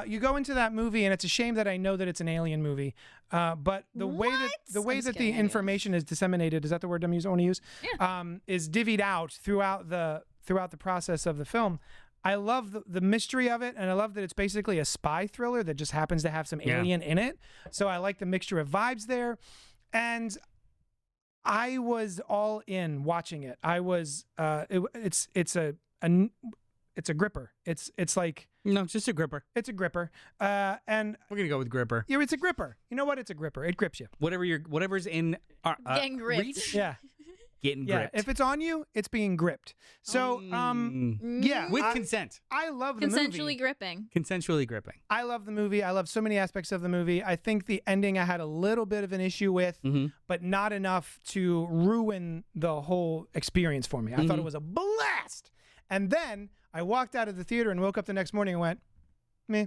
Speaker 2: you go into that movie, and it's a shame that I know that it's an alien movie. But the way that
Speaker 4: I'm just
Speaker 2: the
Speaker 4: kidding, I do.
Speaker 2: information is disseminated, is that the word I'm want to use?
Speaker 4: Yeah.
Speaker 2: Is divvied out throughout the process of the film. I love the mystery of it, and I love that it's basically a spy thriller that just happens to have some alien in it. So I like the mixture of vibes there, and I was all in watching it. I was it's a gripper. It's like
Speaker 1: no, it's just a gripper.
Speaker 2: it's a gripper. And
Speaker 1: We're gonna go with gripper.
Speaker 2: yeah, it's a gripper. You know what? It's a gripper. It grips you.
Speaker 1: Whatever's in
Speaker 4: Getting gripped.
Speaker 1: reach,
Speaker 2: Yeah.
Speaker 1: getting
Speaker 2: Yeah.
Speaker 1: gripped.
Speaker 2: If it's on you, it's being gripped. So yeah,
Speaker 1: with consent,
Speaker 2: I love the
Speaker 4: Consensually
Speaker 2: movie.
Speaker 4: gripping.
Speaker 1: consensually gripping.
Speaker 2: I love the movie. I love so many aspects of the movie. I think the ending I had a little bit of an issue with, but not enough to ruin the whole experience for me. I thought it was a blast. And then I walked out of the theater and woke up the next morning and went, meh.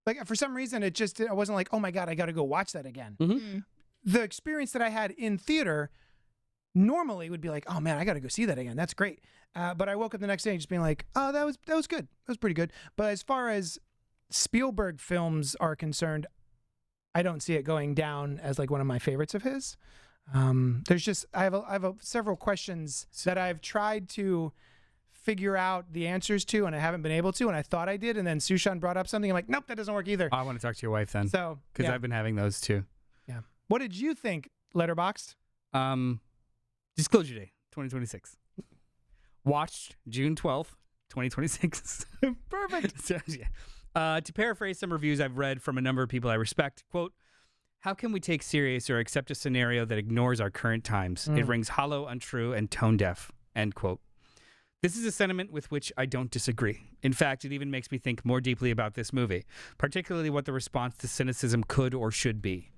Speaker 2: Like, for some reason, I wasn't like, oh my God, I got to go watch that again. The experience that I had in theater normally would be like, oh man, I got to go see that again. That's great. But I woke up the next day just being like, oh, that was good. That was pretty good. But as far as Spielberg films are concerned, I don't see it going down as like one of my favorites of his. There's just I have several questions that I've tried to figure out the answers to, and I haven't been able to, and I thought I did, and then Sushan brought up something. I'm like, nope, that doesn't work either.
Speaker 1: I want to talk to your wife then,
Speaker 2: So
Speaker 1: because
Speaker 2: yeah.
Speaker 1: I've been having those too.
Speaker 2: Yeah. What did you think, Letterboxd?
Speaker 1: Disclosure Day, 2026. Watched June 12th, 2026.
Speaker 2: Perfect.
Speaker 1: So, yeah. To paraphrase some reviews I've read from a number of people I respect, quote, how can we take serious or accept a scenario that ignores our current times? It rings hollow, untrue, and tone deaf, end quote. This is a sentiment with which I don't disagree. In fact, it even makes me think more deeply about this movie, particularly what the response to cynicism could or should be.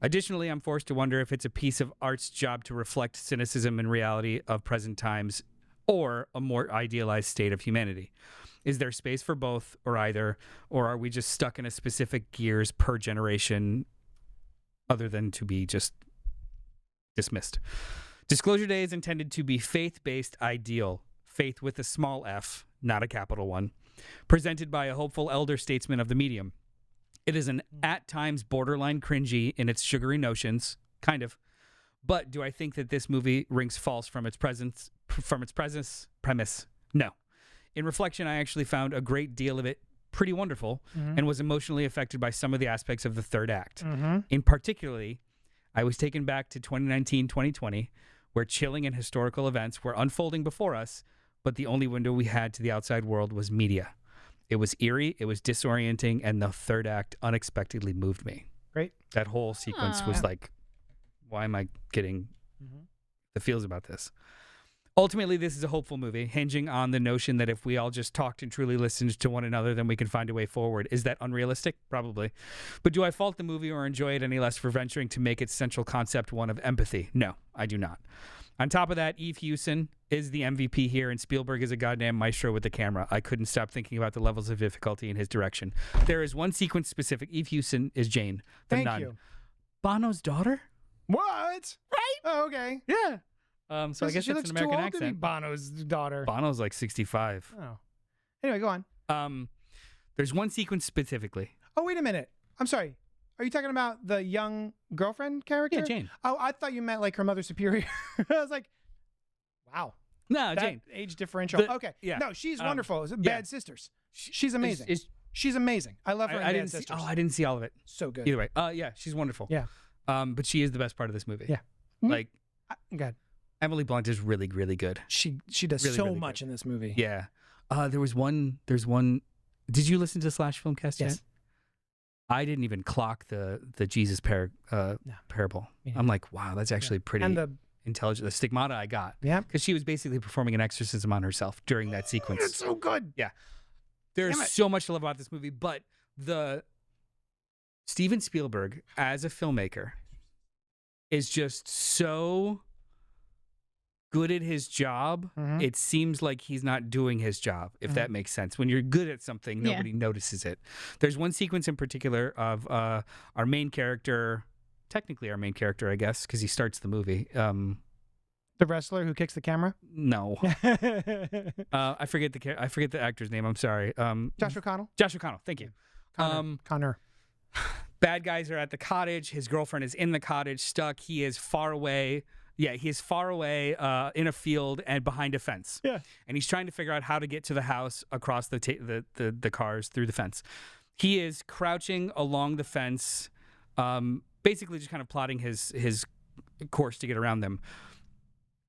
Speaker 1: Additionally, I'm forced to wonder if it's a piece of art's job to reflect cynicism and reality of present times or a more idealized state of humanity. Is there space for both or either, or are we just stuck in a specific gears per generation other than to be just dismissed? Disclosure Day is intended to be faith-based ideal, faith with a small f, not a capital one, presented by a hopeful elder statesman of the medium. It is an at times borderline cringy in its sugary notions, kind of. But do I think that this movie rings false from its premise? No. In reflection, I actually found a great deal of it pretty wonderful and was emotionally affected by some of the aspects of the third act. In particularly, I was taken back to 2019-2020, where chilling and historical events were unfolding before us, but the only window we had to the outside world was media. It was eerie, it was disorienting, and the third act unexpectedly moved me.
Speaker 2: Great.
Speaker 1: That whole sequence was like, why am I getting the feels about this? Ultimately, this is a hopeful movie, hinging on the notion that if we all just talked and truly listened to one another, then we can find a way forward. Is that unrealistic? Probably. But do I fault the movie or enjoy it any less for venturing to make its central concept one of empathy? No, I do not. On top of that, Eve Hewson is the MVP here, and Spielberg is a goddamn maestro with the camera. I couldn't stop thinking about the levels of difficulty in his direction. There is one sequence specific. Eve Hewson is Jane, the
Speaker 2: Thank
Speaker 1: nun.
Speaker 2: you.
Speaker 1: Bono's daughter?
Speaker 2: What?
Speaker 1: Right?
Speaker 2: Oh, okay.
Speaker 1: Yeah. So I guess
Speaker 2: she
Speaker 1: that's
Speaker 2: looks
Speaker 1: an
Speaker 2: too
Speaker 1: American
Speaker 2: old to be
Speaker 1: accent.
Speaker 2: Bono's daughter.
Speaker 1: Bono's like 65.
Speaker 2: Oh. Anyway, go on.
Speaker 1: There's one sequence specifically.
Speaker 2: Oh, wait a minute. I'm sorry. Are you talking about the young girlfriend character?
Speaker 1: Yeah, Jane.
Speaker 2: Oh, I thought you meant like her mother superior. I was like, wow.
Speaker 1: No,
Speaker 2: That
Speaker 1: Jane.
Speaker 2: age differential. Okay.
Speaker 1: yeah.
Speaker 2: No, she's wonderful.
Speaker 1: yeah.
Speaker 2: Bad Sisters. She's amazing. She's amazing. I love her in
Speaker 1: I
Speaker 2: Bad
Speaker 1: didn't see.
Speaker 2: Sisters.
Speaker 1: Oh, I didn't see all of it.
Speaker 2: So good.
Speaker 1: Either way. Yeah, she's wonderful.
Speaker 2: Yeah.
Speaker 1: But she is the best part of this movie.
Speaker 2: Yeah.
Speaker 1: Like
Speaker 2: God.
Speaker 1: Emily Blunt is really, really good.
Speaker 2: She does
Speaker 1: Really,
Speaker 2: so
Speaker 1: really
Speaker 2: much
Speaker 1: good.
Speaker 2: in this movie.
Speaker 1: Yeah. There's one. Did you listen to Slash Filmcast yet?
Speaker 2: Yes.
Speaker 1: I didn't even clock the Jesus parable.
Speaker 2: Me
Speaker 1: I'm like, wow, that's actually pretty
Speaker 2: And the
Speaker 1: intelligent. The stigmata I got.
Speaker 2: yeah.
Speaker 1: Because she was basically performing an exorcism on herself during that sequence.
Speaker 2: It's so good.
Speaker 1: There's
Speaker 2: Damn it.
Speaker 1: so much to love about this movie, but the Steven Spielberg as a filmmaker is just so good at his job.
Speaker 2: Mhm.
Speaker 1: It seems like he's not doing his job, if that makes sense. When you're good at something,
Speaker 4: Yeah.
Speaker 1: nobody notices it. There's one sequence in particular of our main character, technically our main character, I guess, because he starts the movie.
Speaker 2: The wrestler who kicks the camera.
Speaker 1: No, I forget the actor's name. I'm sorry.
Speaker 2: Josh O'Connell.
Speaker 1: Josh O'Connell. Thank you.
Speaker 2: Connor.
Speaker 1: Bad guys are at the cottage. His girlfriend is in the cottage, stuck. He is far away. Yeah, he is far away in a field and behind a fence.
Speaker 2: Yeah.
Speaker 1: And he's trying to figure out how to get to the house across the cars through the fence. He is crouching along the fence, basically just kind of plotting his course to get around them.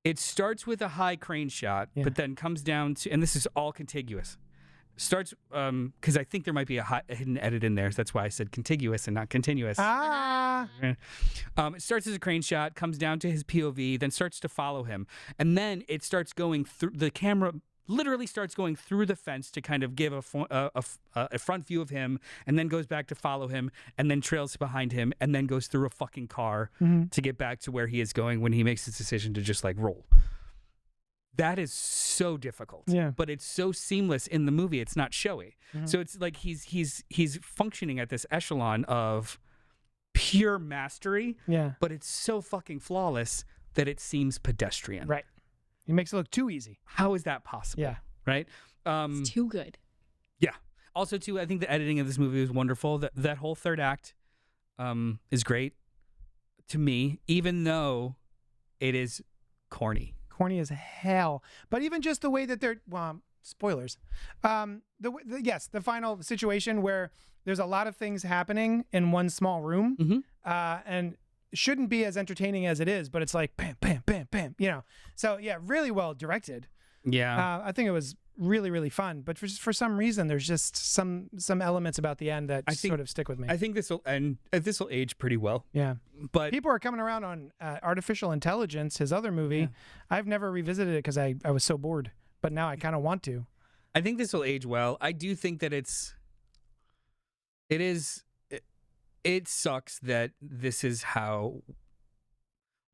Speaker 1: It starts with a high crane shot,
Speaker 2: Yeah.
Speaker 1: but then comes down to, and this is all contiguous. Starts because I think there might be a hidden edit in there. So that's why I said contiguous and not continuous.
Speaker 2: Ah.
Speaker 1: It starts as a crane shot, comes down to his POV, then starts to follow him, and then it starts going through. The camera literally starts going through the fence to kind of give a front view of him, and then goes back to follow him, and then trails behind him, and then goes through a fucking car to get back to where he is going when he makes his decision to just like roll. That is so difficult.
Speaker 2: Yeah.
Speaker 1: But it's so seamless in the movie. It's not showy. So it's like he's functioning at this echelon of pure mastery,
Speaker 2: Yeah.
Speaker 1: but it's so fucking flawless that it seems pedestrian.
Speaker 2: Right. He makes it look too easy.
Speaker 1: How is that possible?
Speaker 2: Yeah.
Speaker 1: Right?
Speaker 4: It's too good.
Speaker 1: Yeah. Also, too, I think the editing of this movie was wonderful. That whole third act is great to me, even though it is corny.
Speaker 2: Corny as hell. But even just the way that they're spoilers. The final situation where there's a lot of things happening in one small room, and shouldn't be as entertaining as it is, but it's like bam, bam, bam, bam. So yeah, really well directed.
Speaker 1: Yeah.
Speaker 2: I think it was really, really fun. But for some reason, there's just some elements about the end that sort of stick with me.
Speaker 1: I think this will age pretty well.
Speaker 2: Yeah.
Speaker 1: But
Speaker 2: People are coming around on Artificial Intelligence, his other movie.
Speaker 1: Yeah.
Speaker 2: I've never revisited it because I was so bored, but now I kind of want to.
Speaker 1: I think this will age well. I do think that it sucks that this is how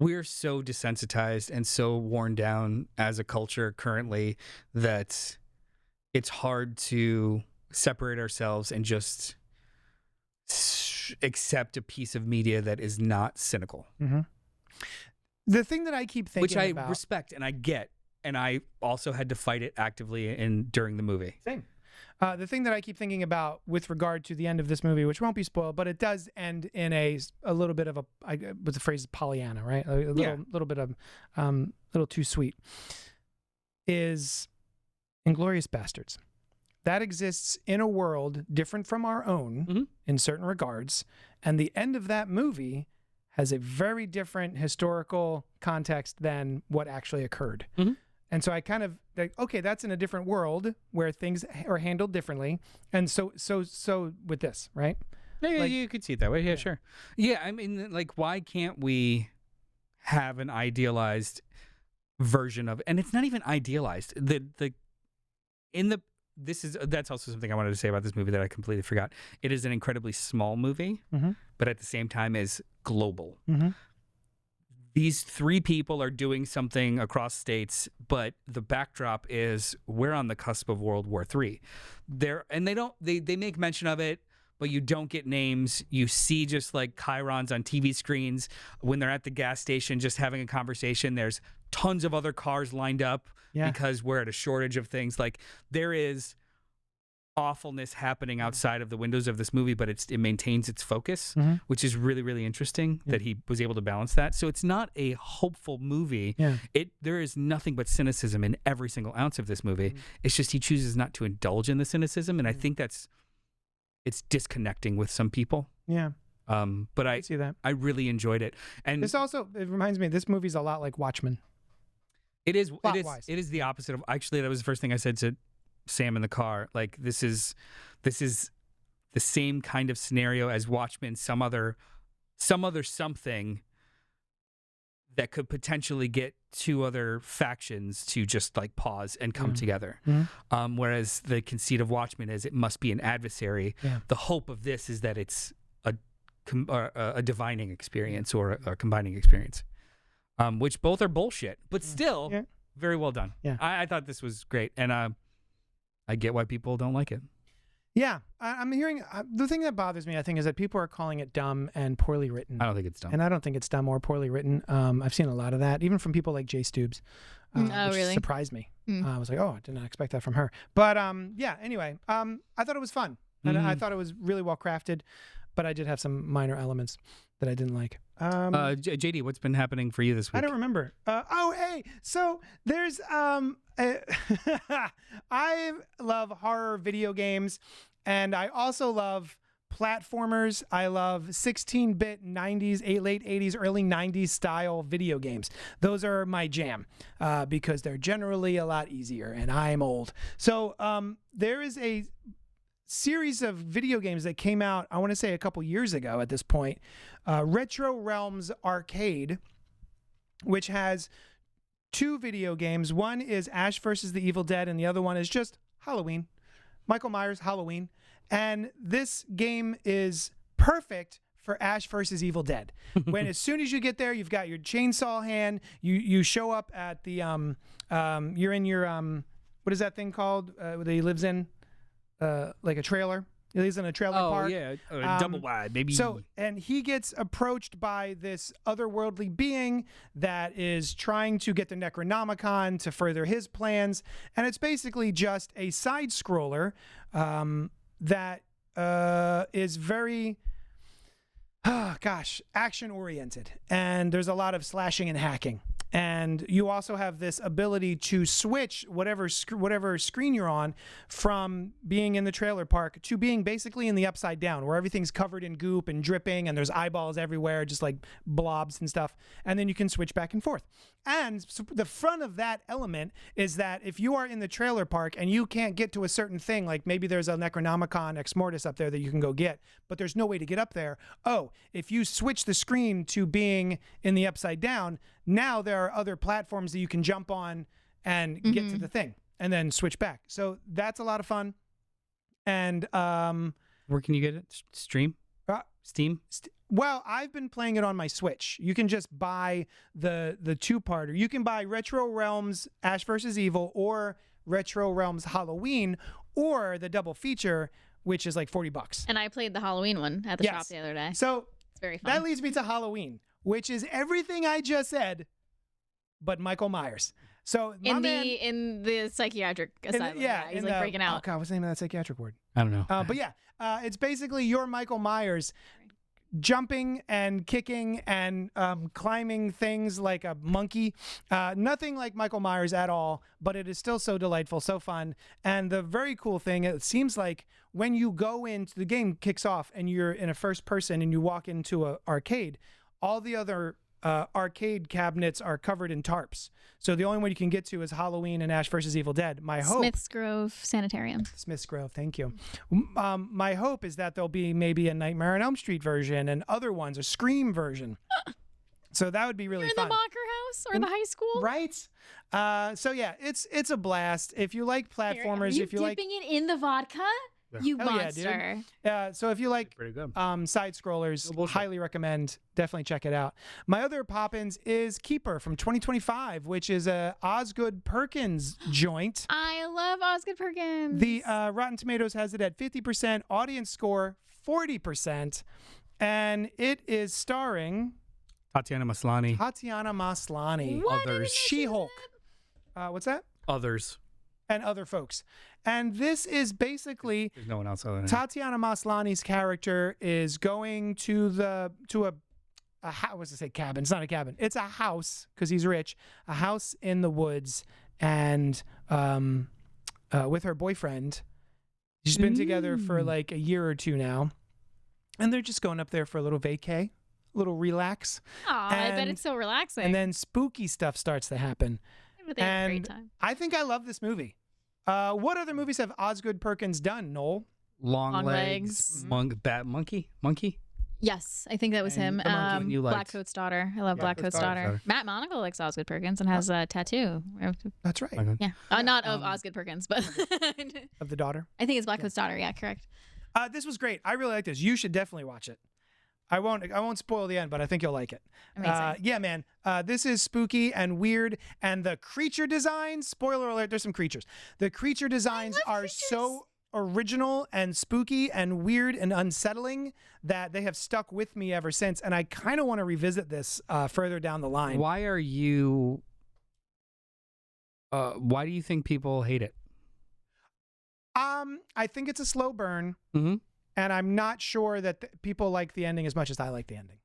Speaker 1: we're so desensitized and so worn down as a culture currently that it's hard to separate ourselves and just accept a piece of media that is not cynical.
Speaker 2: Mm-hmm. The thing that I keep thinking
Speaker 1: Which I
Speaker 2: about,
Speaker 1: respect and I get, and I also had to fight it actively during the movie.
Speaker 2: Same. The thing that I keep thinking about with regard to the end of this movie, which won't be spoiled, but it does end in a little bit of what the phrase is, Pollyanna, right? A little bit of little too sweet, is Inglourious Bastards. That exists in a world different from our own in certain regards, and the end of that movie has a very different historical context than what actually occurred. And so I kind of like, okay, that's in a different world where things are handled differently. And so with this, right?
Speaker 1: Yeah, you could see it that way. Yeah, sure. Yeah, I mean, like, why can't we have an idealized version of, and it's not even idealized. That's also something I wanted to say about this movie that I completely forgot. It is an incredibly small movie, but at the same time is global. These 3 people are doing something across states, but the backdrop is we're on the cusp of World War III. They make mention of it, but you don't get names. You see just like chyrons on TV screens when they're at the gas station just having a conversation. There's tons of other cars lined up because we're at a shortage of things. Like there is awfulness happening outside of the windows of this movie, but it maintains its focus, which is really, really interesting that he was able to balance that. So it's not a hopeful movie. There is nothing but cynicism in every single ounce of this movie. It's just he chooses not to indulge in the cynicism, and I think it's disconnecting with some people. But I
Speaker 2: see that.
Speaker 1: I really enjoyed it. And
Speaker 2: it reminds me, this movie's a lot like Watchmen.
Speaker 1: It is the opposite of, actually, that was the first thing I said to Sam in the car. Like this is the same kind of scenario as Watchmen, some other something that could potentially get 2 other factions to just like pause and come together. Whereas the conceit of Watchmen is it must be an adversary. The hope of this is that it's a divining experience or a combining experience, which both are bullshit, but still very well done. I thought this was great, and I get why people don't like it.
Speaker 2: I'm hearing the thing that bothers me, I think, is that people are calling it dumb and poorly written.
Speaker 1: I don't think it's dumb.
Speaker 2: And I don't think it's dumb or poorly written. I've seen a lot of that, even from people like Jay Stubes, which
Speaker 4: really?
Speaker 2: surprised me. I was like, oh, I did not expect that from her. But anyway, I thought it was fun. And I thought it was really well crafted, but I did have some minor elements that I didn't like.
Speaker 1: JD, what's been happening for you this week?
Speaker 2: I don't remember. So there's I love horror video games, and I also love platformers. I love 16-bit 90s, late 80s, early 90s style video games. Those are my jam because they're generally a lot easier, and I'm old. So there is a series of video games that came out, I want to say a couple years ago at this point, Retro Realms Arcade, which has 2 video games. One is Ash vs. the Evil Dead, and the other one is just Halloween. Michael Myers Halloween. And this game is perfect for Ash vs. Evil Dead. When as soon as you get there, you've got your chainsaw hand, you show up at the you're in your what is that thing called that he lives in? Like a trailer. He lives in a trailer park.
Speaker 1: Double wide, maybe.
Speaker 2: So, and he gets approached by this otherworldly being that is trying to get the Necronomicon to further his plans, and it's basically just a side scroller that is very, action oriented, and there's a lot of slashing and hacking. And you also have this ability to switch whatever screen you're on from being in the trailer park to being basically in the upside down, where everything's covered in goop and dripping and there's eyeballs everywhere, just like blobs and stuff. And then you can switch back and forth. And so the fun of that element is that if you are in the trailer park and you can't get to a certain thing, like maybe there's a Necronomicon Ex Mortis up there that you can go get, but there's no way to get up there. Oh, if you switch the screen to being in the upside down, now there are other platforms that you can jump on and get to the thing and then switch back. So that's a lot of fun. And
Speaker 1: where can you get it? Stream? Steam?
Speaker 2: Well, I've been playing it on my Switch. You can just buy the 2-parter. You can buy Retro Realms Ash vs. Evil or Retro Realms Halloween or the double feature, which is like $40.
Speaker 4: And I played the Halloween one at the shop the other day.
Speaker 2: So
Speaker 4: it's very fun.
Speaker 2: That leads me to Halloween, which is everything I just said, but Michael Myers. So
Speaker 4: in the psychiatric asylum, he's like breaking out.
Speaker 2: Oh God, what's the name of that psychiatric ward?
Speaker 1: I don't know.
Speaker 2: But yeah, it's basically your Michael Myers jumping and kicking and climbing things like a monkey. Nothing like Michael Myers at all, but it is still so delightful, so fun. And the very cool thing, it seems like when you go into the game kicks off and you're in a first person and you walk into an arcade, all the other arcade cabinets are covered in tarps. So the only one you can get to is Halloween and Ash vs. Evil Dead. My hope...
Speaker 4: Smith's Grove Sanitarium.
Speaker 2: Smith's Grove, thank you. My hope is that there'll be maybe a Nightmare on Elm Street version and other ones, a Scream version. So that would be really
Speaker 4: You're
Speaker 2: fun.
Speaker 4: in the Mocker house or the high school.
Speaker 2: Right? So yeah, it's a blast. If you like platformers,
Speaker 4: Are you
Speaker 2: if you like,
Speaker 4: dipping it in the vodka? You
Speaker 2: hell yeah, dude.
Speaker 4: monster.
Speaker 2: So if you like
Speaker 1: Pretty good.
Speaker 2: side scrollers,
Speaker 1: No bullshit.
Speaker 2: highly recommend. Definitely check it out. My other Poppins is Keeper from 2025, which is a Osgood Perkins joint.
Speaker 4: I love Osgood Perkins.
Speaker 2: The Rotten Tomatoes has it at 50%, audience score 40%, and it is starring
Speaker 1: Tatiana Maslany.
Speaker 2: Tatiana Maslany,
Speaker 4: What? I didn't know
Speaker 1: Others.
Speaker 4: she was
Speaker 2: She-Hulk. What's that?
Speaker 1: Others.
Speaker 2: And other folks. And this is basically
Speaker 1: There's no one else other than him.
Speaker 2: Tatiana Maslany's character is going to a what's to say cabin? It's not a cabin. It's a house because he's rich. A house in the woods, and with her boyfriend. She's been together for like a year or two now, and they're just going up there for a little vacay, a little relax.
Speaker 4: Aw, I bet
Speaker 2: and-
Speaker 4: it's so relaxing.
Speaker 2: And then spooky stuff starts to happen.
Speaker 4: But they have a great
Speaker 2: and
Speaker 4: time.
Speaker 2: I think I love this movie. What other movies have Osgood Perkins done, Noel?
Speaker 1: Long legs. Monkey.
Speaker 4: Yes, I think that was
Speaker 2: And
Speaker 4: him.
Speaker 2: the monkey
Speaker 1: you liked.
Speaker 4: Blackcoat's daughter. I love
Speaker 2: Yeah,
Speaker 4: Blackcoat's
Speaker 2: Blackcoat's
Speaker 4: daughter.
Speaker 1: daughter.
Speaker 4: Matt Monaco likes Osgood Perkins and has a tattoo.
Speaker 2: That's right.
Speaker 1: Okay.
Speaker 4: Yeah, not of Osgood Perkins, but
Speaker 2: Of the daughter.
Speaker 4: I think it's Blackcoat's daughter. Yeah, correct.
Speaker 2: This was great. I really like this. You should definitely watch it. I won't spoil the end, but I think you'll like it.
Speaker 4: Amazing.
Speaker 2: Yeah, man. This is spooky and weird, and the creature designs. Spoiler alert: there's some creatures. The creature designs are so original and spooky and weird and unsettling that they have stuck with me ever since. And I kind of want to revisit this further down the line.
Speaker 1: Why are you? Why do you think people hate it?
Speaker 2: I think it's a slow burn,
Speaker 1: Mm-hmm.
Speaker 2: and I'm not sure that people like the ending as much as I like the ending.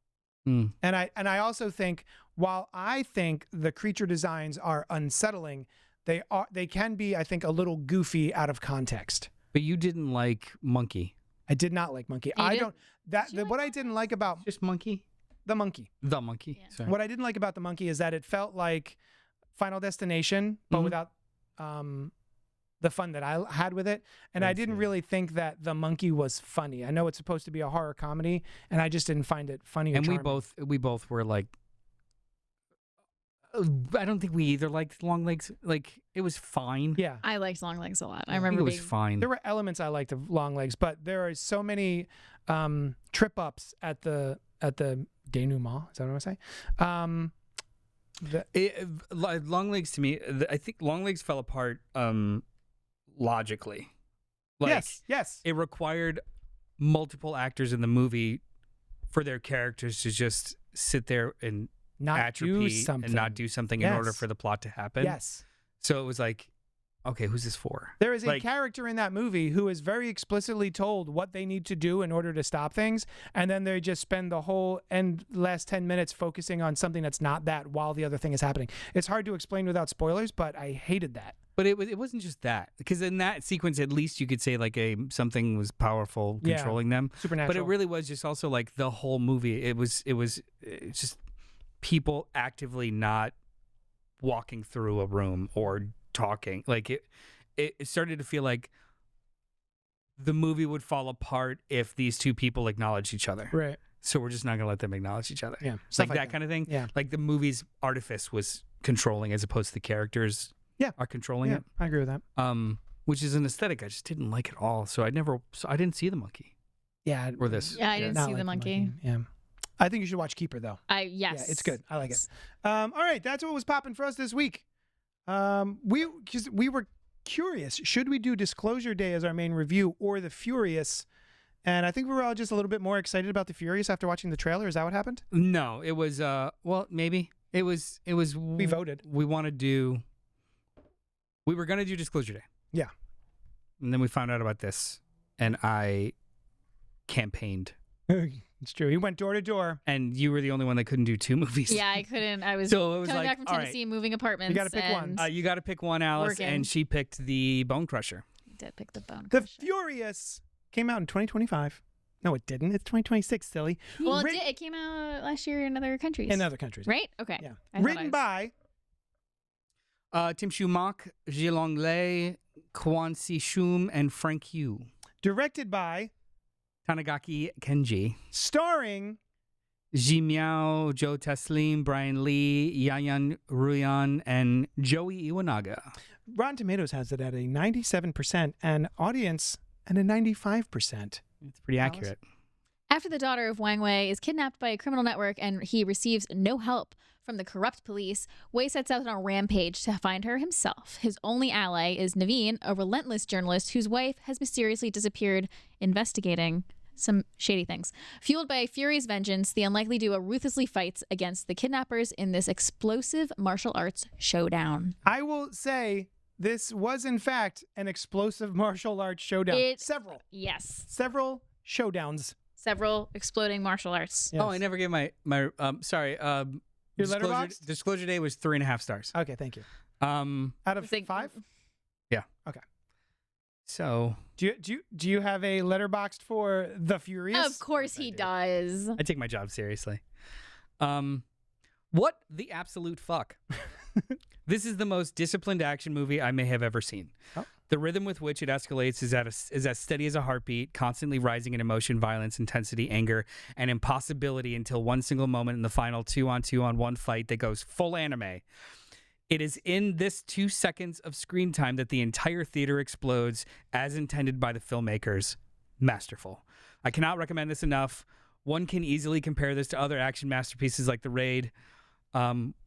Speaker 1: Mm.
Speaker 2: And I also think, while I think the creature designs are unsettling, they can be, I think, a little goofy out of context.
Speaker 1: But you didn't like Monkey.
Speaker 2: I did not like Monkey.
Speaker 4: You
Speaker 2: I
Speaker 4: didn't-
Speaker 2: don't that
Speaker 4: Did you
Speaker 2: what
Speaker 4: like
Speaker 2: I didn't like about
Speaker 1: Just Monkey.
Speaker 2: the Monkey.
Speaker 1: The Monkey.
Speaker 4: Yeah.
Speaker 1: Sorry.
Speaker 2: What I didn't like about the Monkey is that it felt like Final Destination, but
Speaker 1: Mhm.
Speaker 2: without the fun that I had with it. And I didn't really think that the Monkey was funny. I know it's supposed to be a horror comedy, and I just didn't find it funny or
Speaker 1: And
Speaker 2: charming.
Speaker 1: we both were like, I don't think we either liked Long Legs. Like, it was fine.
Speaker 2: Yeah.
Speaker 4: I liked Long Legs a lot. I
Speaker 1: I think
Speaker 4: remember
Speaker 1: it was
Speaker 4: being
Speaker 1: fine.
Speaker 2: There were elements I liked of Long Legs, but there are so many trip ups at the denouement. Is that what I say?
Speaker 1: Long Legs to me, I think Long Legs fell apart logically. Like,
Speaker 2: yes.
Speaker 1: it required multiple actors in the movie for their characters to just sit there and
Speaker 2: Not
Speaker 1: atrophy
Speaker 2: do something.
Speaker 1: and not do something in order
Speaker 2: Yes.
Speaker 1: for the plot to happen.
Speaker 2: Yes.
Speaker 1: So it was like, okay, who's this for?
Speaker 2: There is a
Speaker 1: Like-
Speaker 2: character in that movie who is very explicitly told what they need to do in order to stop things, and then they just spend the whole last 10 minutes focusing on something that's not that while the other thing is happening. It's hard to explain without spoilers, but I hated that.
Speaker 1: But it wasn't just that, because in that sequence, at least you could say like something was powerful
Speaker 2: Yeah.
Speaker 1: controlling them.
Speaker 2: Supernatural.
Speaker 1: But it really was just also like the whole movie. It's just people actively not walking through a room or talking. Like it started to feel like the movie would fall apart if these two people acknowledged each other.
Speaker 2: Right.
Speaker 1: So we're just not gonna let them acknowledge each other.
Speaker 2: Yeah.
Speaker 1: Like that kind of thing.
Speaker 2: Yeah.
Speaker 1: Like the movie's artifice was controlling as opposed to the characters are controlling
Speaker 2: Yeah,
Speaker 1: it.
Speaker 2: I agree with that.
Speaker 1: Which is an aesthetic I just didn't like at all. So I didn't see the monkey
Speaker 2: Yeah.
Speaker 1: or this.
Speaker 4: Yeah, I didn't
Speaker 2: not
Speaker 4: see
Speaker 2: like
Speaker 4: the monkey.
Speaker 2: Yeah. I think you should watch Keeper, though.
Speaker 4: Yes.
Speaker 2: Yeah, it's good. I like it. All right, that's what was popping for us this week. We were curious, should we do Disclosure Day as our main review or The Furious? And I think we were all just a little bit more excited about The Furious after watching the trailer. Is that what happened?
Speaker 1: No, it was well, maybe. It was
Speaker 2: We voted.
Speaker 1: We were gonna do Disclosure Day.
Speaker 2: Yeah.
Speaker 1: And then we found out about this and I campaigned.
Speaker 2: It's true. He went door to door.
Speaker 1: And you were the only one that couldn't do two movies.
Speaker 4: Yeah, I couldn't. I was
Speaker 1: So it was
Speaker 4: coming
Speaker 1: like,
Speaker 4: back from
Speaker 1: all right.
Speaker 4: Tennessee and moving apartments.
Speaker 2: You gotta pick one.
Speaker 4: and
Speaker 1: You got to pick one, Alice,
Speaker 4: Working.
Speaker 1: and she picked the Bone Crusher.
Speaker 4: I did pick the Bone
Speaker 2: The
Speaker 4: Crusher.
Speaker 2: Furious came out in 2025. No, it didn't. It's 2026, silly.
Speaker 4: Well,
Speaker 2: Writ-
Speaker 4: it came out last year in other countries.
Speaker 2: in other countries.
Speaker 4: Right? Okay.
Speaker 2: Yeah.
Speaker 4: I thought
Speaker 2: Written by
Speaker 1: Tim Schumacher, Gilles Anglais, Kwon Si Shum, and Frank Yu.
Speaker 2: directed by,
Speaker 1: Tanigaki Kenji.
Speaker 2: starring
Speaker 1: Ji Miao, Joe Taslim, Brian Lee, Yayan Ruyan, and Joey Iwanaga.
Speaker 2: Rotten Tomatoes has it at a 97% and audience at a 95%.
Speaker 1: It's pretty accurate.
Speaker 4: After the daughter of Wang Wei is kidnapped by a criminal network and he receives no help from the corrupt police, Wei sets out on a rampage to find her himself. His only ally is Naveen, a relentless journalist whose wife has mysteriously disappeared, investigating some shady things. Fueled by a furious vengeance, the unlikely duo ruthlessly fights against the kidnappers in this explosive martial arts showdown.
Speaker 2: I will say this was, in fact, an explosive martial arts showdown. Several showdowns.
Speaker 4: Several exploding martial arts.
Speaker 2: Yes.
Speaker 1: Oh, I never gave my sorry.
Speaker 2: Your Letterboxd?
Speaker 1: Disclosure Day was 3.5 stars.
Speaker 2: Okay, thank you.
Speaker 1: Um,
Speaker 2: Out of 5?
Speaker 1: Yeah.
Speaker 2: Okay.
Speaker 1: So
Speaker 2: Do you have a Letterboxd for The Furious?
Speaker 4: Of course he does.
Speaker 1: I take my job seriously. What the absolute fuck? This is the most disciplined action movie I may have ever seen.
Speaker 2: Oh.
Speaker 1: The rhythm with which it escalates is as steady as a heartbeat, constantly rising in emotion, violence, intensity, anger, and impossibility until one single moment in the final 2-on-2-on-1 fight that goes full anime. It is in this 2 seconds of screen time that the entire theater explodes as intended by the filmmakers. Masterful. I cannot recommend this enough. One can easily compare this to other action masterpieces like The Raid,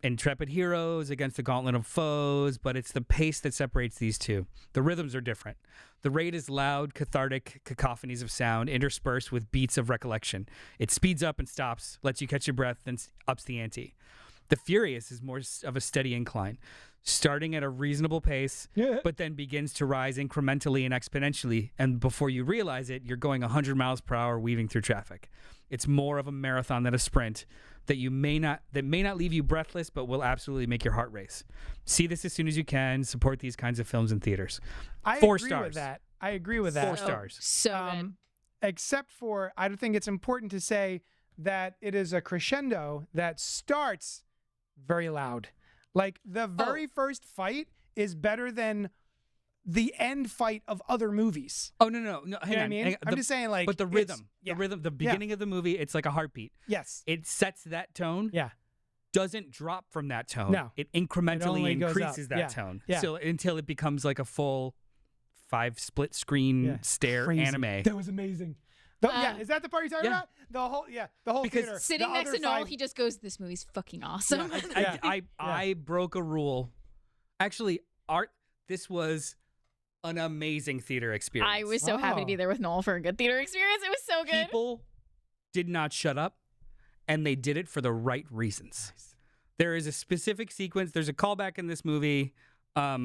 Speaker 1: Intrepid Heroes against the Gauntlet of Foes, but it's the pace that separates these two. The rhythms are different. The Raid is loud, cathartic cacophonies of sound interspersed with beats of recollection. It speeds up and stops, lets you catch your breath, then ups the ante. The Furious is more of a steady incline, starting at a reasonable pace, but then begins to rise incrementally and exponentially, and before you realize it, you're going 100 miles per hour weaving through traffic. It's more of a marathon than a sprint that may not leave you breathless, but will absolutely make your heart race. See this as soon as you can. Support these kinds of films in theaters. 4 stars.
Speaker 2: I agree with that.
Speaker 1: 4 stars.
Speaker 4: So good.
Speaker 2: Except for, I think it's important to say that it is a crescendo that starts very loud. Like the very first fight is better than the end fight of other movies.
Speaker 1: Oh, no. Hang
Speaker 2: You know
Speaker 1: on.
Speaker 2: what I mean? I'm just saying, like,
Speaker 1: but the rhythm, the beginning
Speaker 2: Yeah.
Speaker 1: of the movie, it's like a heartbeat.
Speaker 2: Yes.
Speaker 1: It sets that tone.
Speaker 2: Yeah.
Speaker 1: Doesn't drop from that tone.
Speaker 2: No.
Speaker 1: It incrementally
Speaker 2: only goes
Speaker 1: increases
Speaker 2: up.
Speaker 1: that
Speaker 2: Yeah.
Speaker 1: tone.
Speaker 2: Yeah.
Speaker 1: So until it becomes like a full 5 split screen stare
Speaker 2: Crazy.
Speaker 1: anime.
Speaker 2: That was amazing. Is that the part you're talking about? The whole
Speaker 1: Because
Speaker 2: theater.
Speaker 4: Sitting
Speaker 2: The
Speaker 4: next
Speaker 2: other
Speaker 4: to Noel,
Speaker 2: 5
Speaker 4: he just goes, "This movie's fucking awesome."
Speaker 1: I broke a rule. Actually, this was an amazing theater experience.
Speaker 4: I was so happy to be there with Noel for a good theater experience. It was so good.
Speaker 1: People did not shut up, and they did it for the right reasons.
Speaker 2: Nice.
Speaker 1: There is a specific sequence. There's a callback in this movie. Our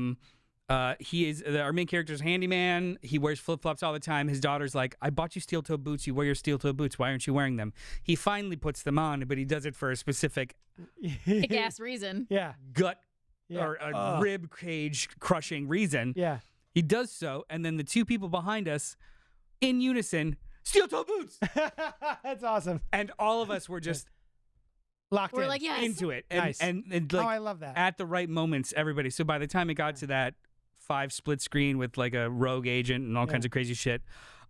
Speaker 1: main character's handyman. He wears flip-flops all the time. His daughter's like, "I bought you steel-toe boots. You wear your steel-toe boots. Why aren't you wearing them?" He finally puts them on, but he does it for a specific
Speaker 4: Kick-ass reason.
Speaker 2: Yeah.
Speaker 1: gut
Speaker 2: Yeah.
Speaker 1: or a rib cage crushing reason.
Speaker 2: Yeah.
Speaker 1: He does so, and then the two people behind us, in unison, steel-toe boots,
Speaker 2: That's awesome.
Speaker 1: and all of us were just
Speaker 2: Locked
Speaker 4: We're
Speaker 2: in.
Speaker 4: like, yes.
Speaker 1: into it,
Speaker 2: Nice.
Speaker 1: and like
Speaker 2: I love that.
Speaker 1: at the right moments, everybody. So by the time it got to that 5 split screen with like a rogue agent and all kinds of crazy shit,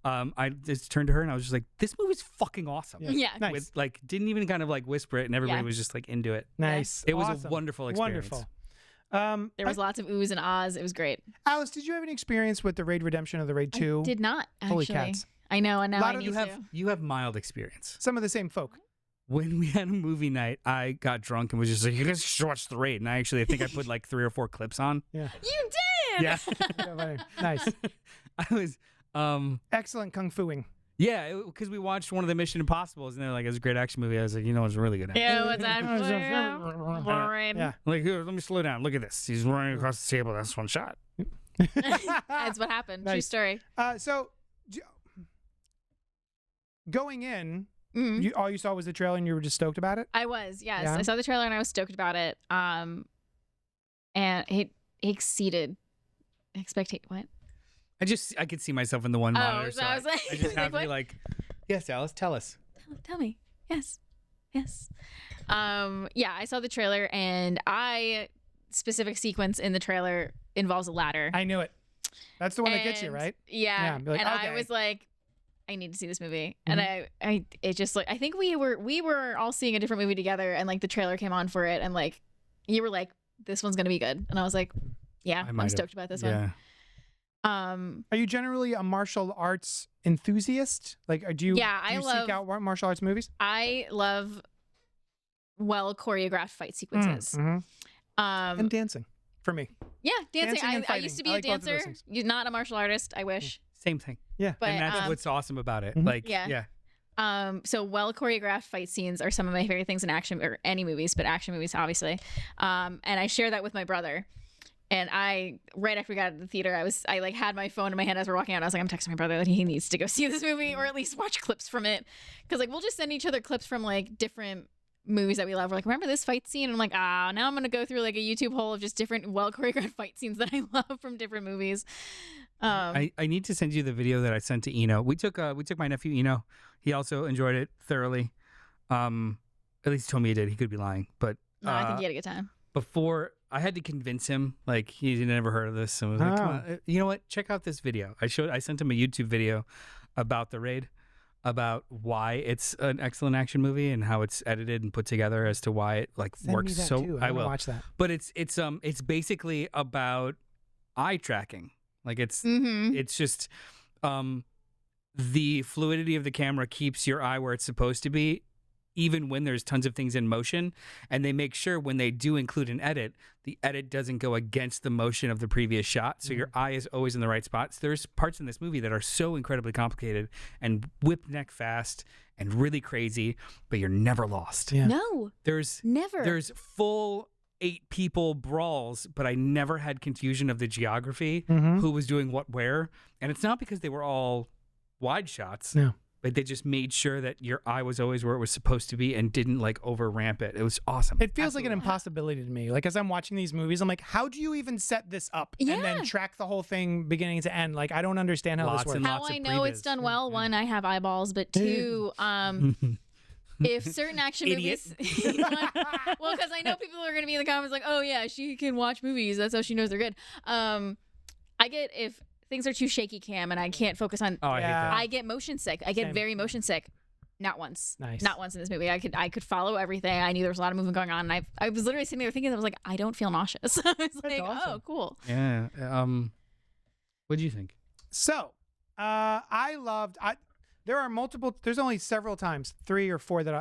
Speaker 1: I just turned to her and I was just like, "This movie's fucking awesome."
Speaker 4: Yeah.
Speaker 2: Nice.
Speaker 1: With like didn't even kind of like whisper it, and everybody
Speaker 4: Yeah.
Speaker 1: was just like into it.
Speaker 2: Nice.
Speaker 1: It was
Speaker 2: Awesome.
Speaker 1: a wonderful experience.
Speaker 2: Wonderful.
Speaker 4: There was lots of oohs and ahs. It was great.
Speaker 2: Alice, did you have any experience with the Raid Redemption or the Raid 2?
Speaker 4: I did not, actually.
Speaker 2: Holy cats.
Speaker 4: I know, and now
Speaker 2: Lot
Speaker 4: I
Speaker 2: of
Speaker 4: need
Speaker 1: You have mild experience.
Speaker 2: Some of the same folk.
Speaker 1: When we had a movie night, I got drunk and was just like, "You guys should watch The Raid." And I think I put like 3 or 4 clips on.
Speaker 2: Yeah.
Speaker 4: You did!
Speaker 1: Yeah.
Speaker 2: Nice.
Speaker 1: I was,
Speaker 2: Excellent kung fuing.
Speaker 1: yeah, because we watched one of the Mission Impossibles and they're like, "It's a great action movie." I was like, "You know what's really good at?"
Speaker 4: Yeah, what's that? Boring.
Speaker 2: Yeah.
Speaker 1: Like, here, let me slow down. Look at this. He's running across the table. That's one shot.
Speaker 4: That's what happened. True
Speaker 2: Nice.
Speaker 4: story.
Speaker 2: Going in,
Speaker 4: Mhm.
Speaker 2: all you saw was the trailer and you were just stoked about it?
Speaker 4: I was, yes.
Speaker 2: Yeah?
Speaker 4: I saw the trailer and I was stoked about it. And it exceeded expectation. What?
Speaker 1: I could see myself in the one monitor.
Speaker 4: so I was like-
Speaker 1: I just have to
Speaker 4: like,
Speaker 1: be like, "Yes, Alice, tell us."
Speaker 4: Tell me. Yes. Yes. Yeah, I saw the trailer and specific sequence in the trailer involves a ladder.
Speaker 2: I knew it. That's the one that gets you,
Speaker 4: And-
Speaker 2: right?
Speaker 4: Yeah.
Speaker 2: Yeah, be like,
Speaker 4: and
Speaker 2: okay.
Speaker 4: I was like, I need to see this movie. And it just like, I think we were all seeing a different movie together, and like the trailer came on for it, and like you were like, this one's gonna be good, and I was like, yeah, I'm stoked about this one.
Speaker 2: Are you generally a martial arts enthusiast? Like, do you seek out martial arts movies?
Speaker 4: I love well choreographed fight sequences.
Speaker 2: And dancing for me.
Speaker 4: Yeah, dancing.
Speaker 2: And
Speaker 4: I used to be a dancer. You're not a martial artist. I wish.
Speaker 1: Same thing.
Speaker 2: Yeah,
Speaker 4: but,
Speaker 1: and that's what's awesome about it. Like,
Speaker 4: so well choreographed fight scenes are some of my favorite things in action or any movies, but action movies obviously. And I share that with my brother. And right after we got out of the theater, I like had my phone in my hand as we're walking out. I was like, I'm texting my brother that he needs to go see this movie or at least watch clips from it, because like we'll just send each other clips from like different movies that we love. We're like, remember this fight scene? And I'm like, now I'm gonna go through like a YouTube hole of just different well choreographed fight scenes that I love from different movies.
Speaker 1: I need to send you the video that I sent to Eno. We took my nephew Eno. He also enjoyed it thoroughly. At least he told me he did. He could be lying, but
Speaker 4: no, I think he had a good time.
Speaker 1: Before I had to convince him, like he'd never heard of this, and I was like, come on, you know what? Check out this video. I sent him a YouTube video about The Raid, about why it's an excellent action movie and how it's edited and put together as to why it like works so.
Speaker 2: Too.
Speaker 1: I will
Speaker 2: watch that.
Speaker 1: But it's basically about eye tracking. Like it's just the fluidity of the camera keeps your eye where it's supposed to be, even when there's tons of things in motion. And they make sure when they do include an edit, the edit doesn't go against the motion of the previous shot. So your eye is always in the right spot. So there's parts in this movie that are so incredibly complicated and whip neck fast and really crazy, but you're never lost.
Speaker 2: Yeah.
Speaker 4: No.
Speaker 1: There's full 8 people brawls, but I never had confusion of the geography, who was doing what where. And it's not because they were all wide shots.
Speaker 2: No.
Speaker 1: But they just made sure that your eye was always where it was supposed to be and didn't like over ramp it. It was awesome.
Speaker 2: It feels like an impossibility to me. Like as I'm watching these movies, I'm like, how do you even set this up and then track the whole thing beginning to end? Like I don't understand how this works.
Speaker 4: How I know it's done well, one, I have eyeballs, but two, if certain action movies, well, because I know people are going to be in the comments like, oh yeah, she can watch movies. That's how she knows they're good. I get if things are too shaky cam and I can't focus on.
Speaker 1: Oh, I hate that.
Speaker 4: I get motion sick. I get very motion sick. Not once.
Speaker 2: Nice.
Speaker 4: Not once in this movie. I could follow everything. I knew there was a lot of movement going on, and I was literally sitting there thinking, I was like, I don't feel nauseous. I was like,
Speaker 2: awesome.
Speaker 4: Oh, cool.
Speaker 1: Yeah. What do you think?
Speaker 2: So, I loved. There are multiple. There's only several times, 3 or 4 that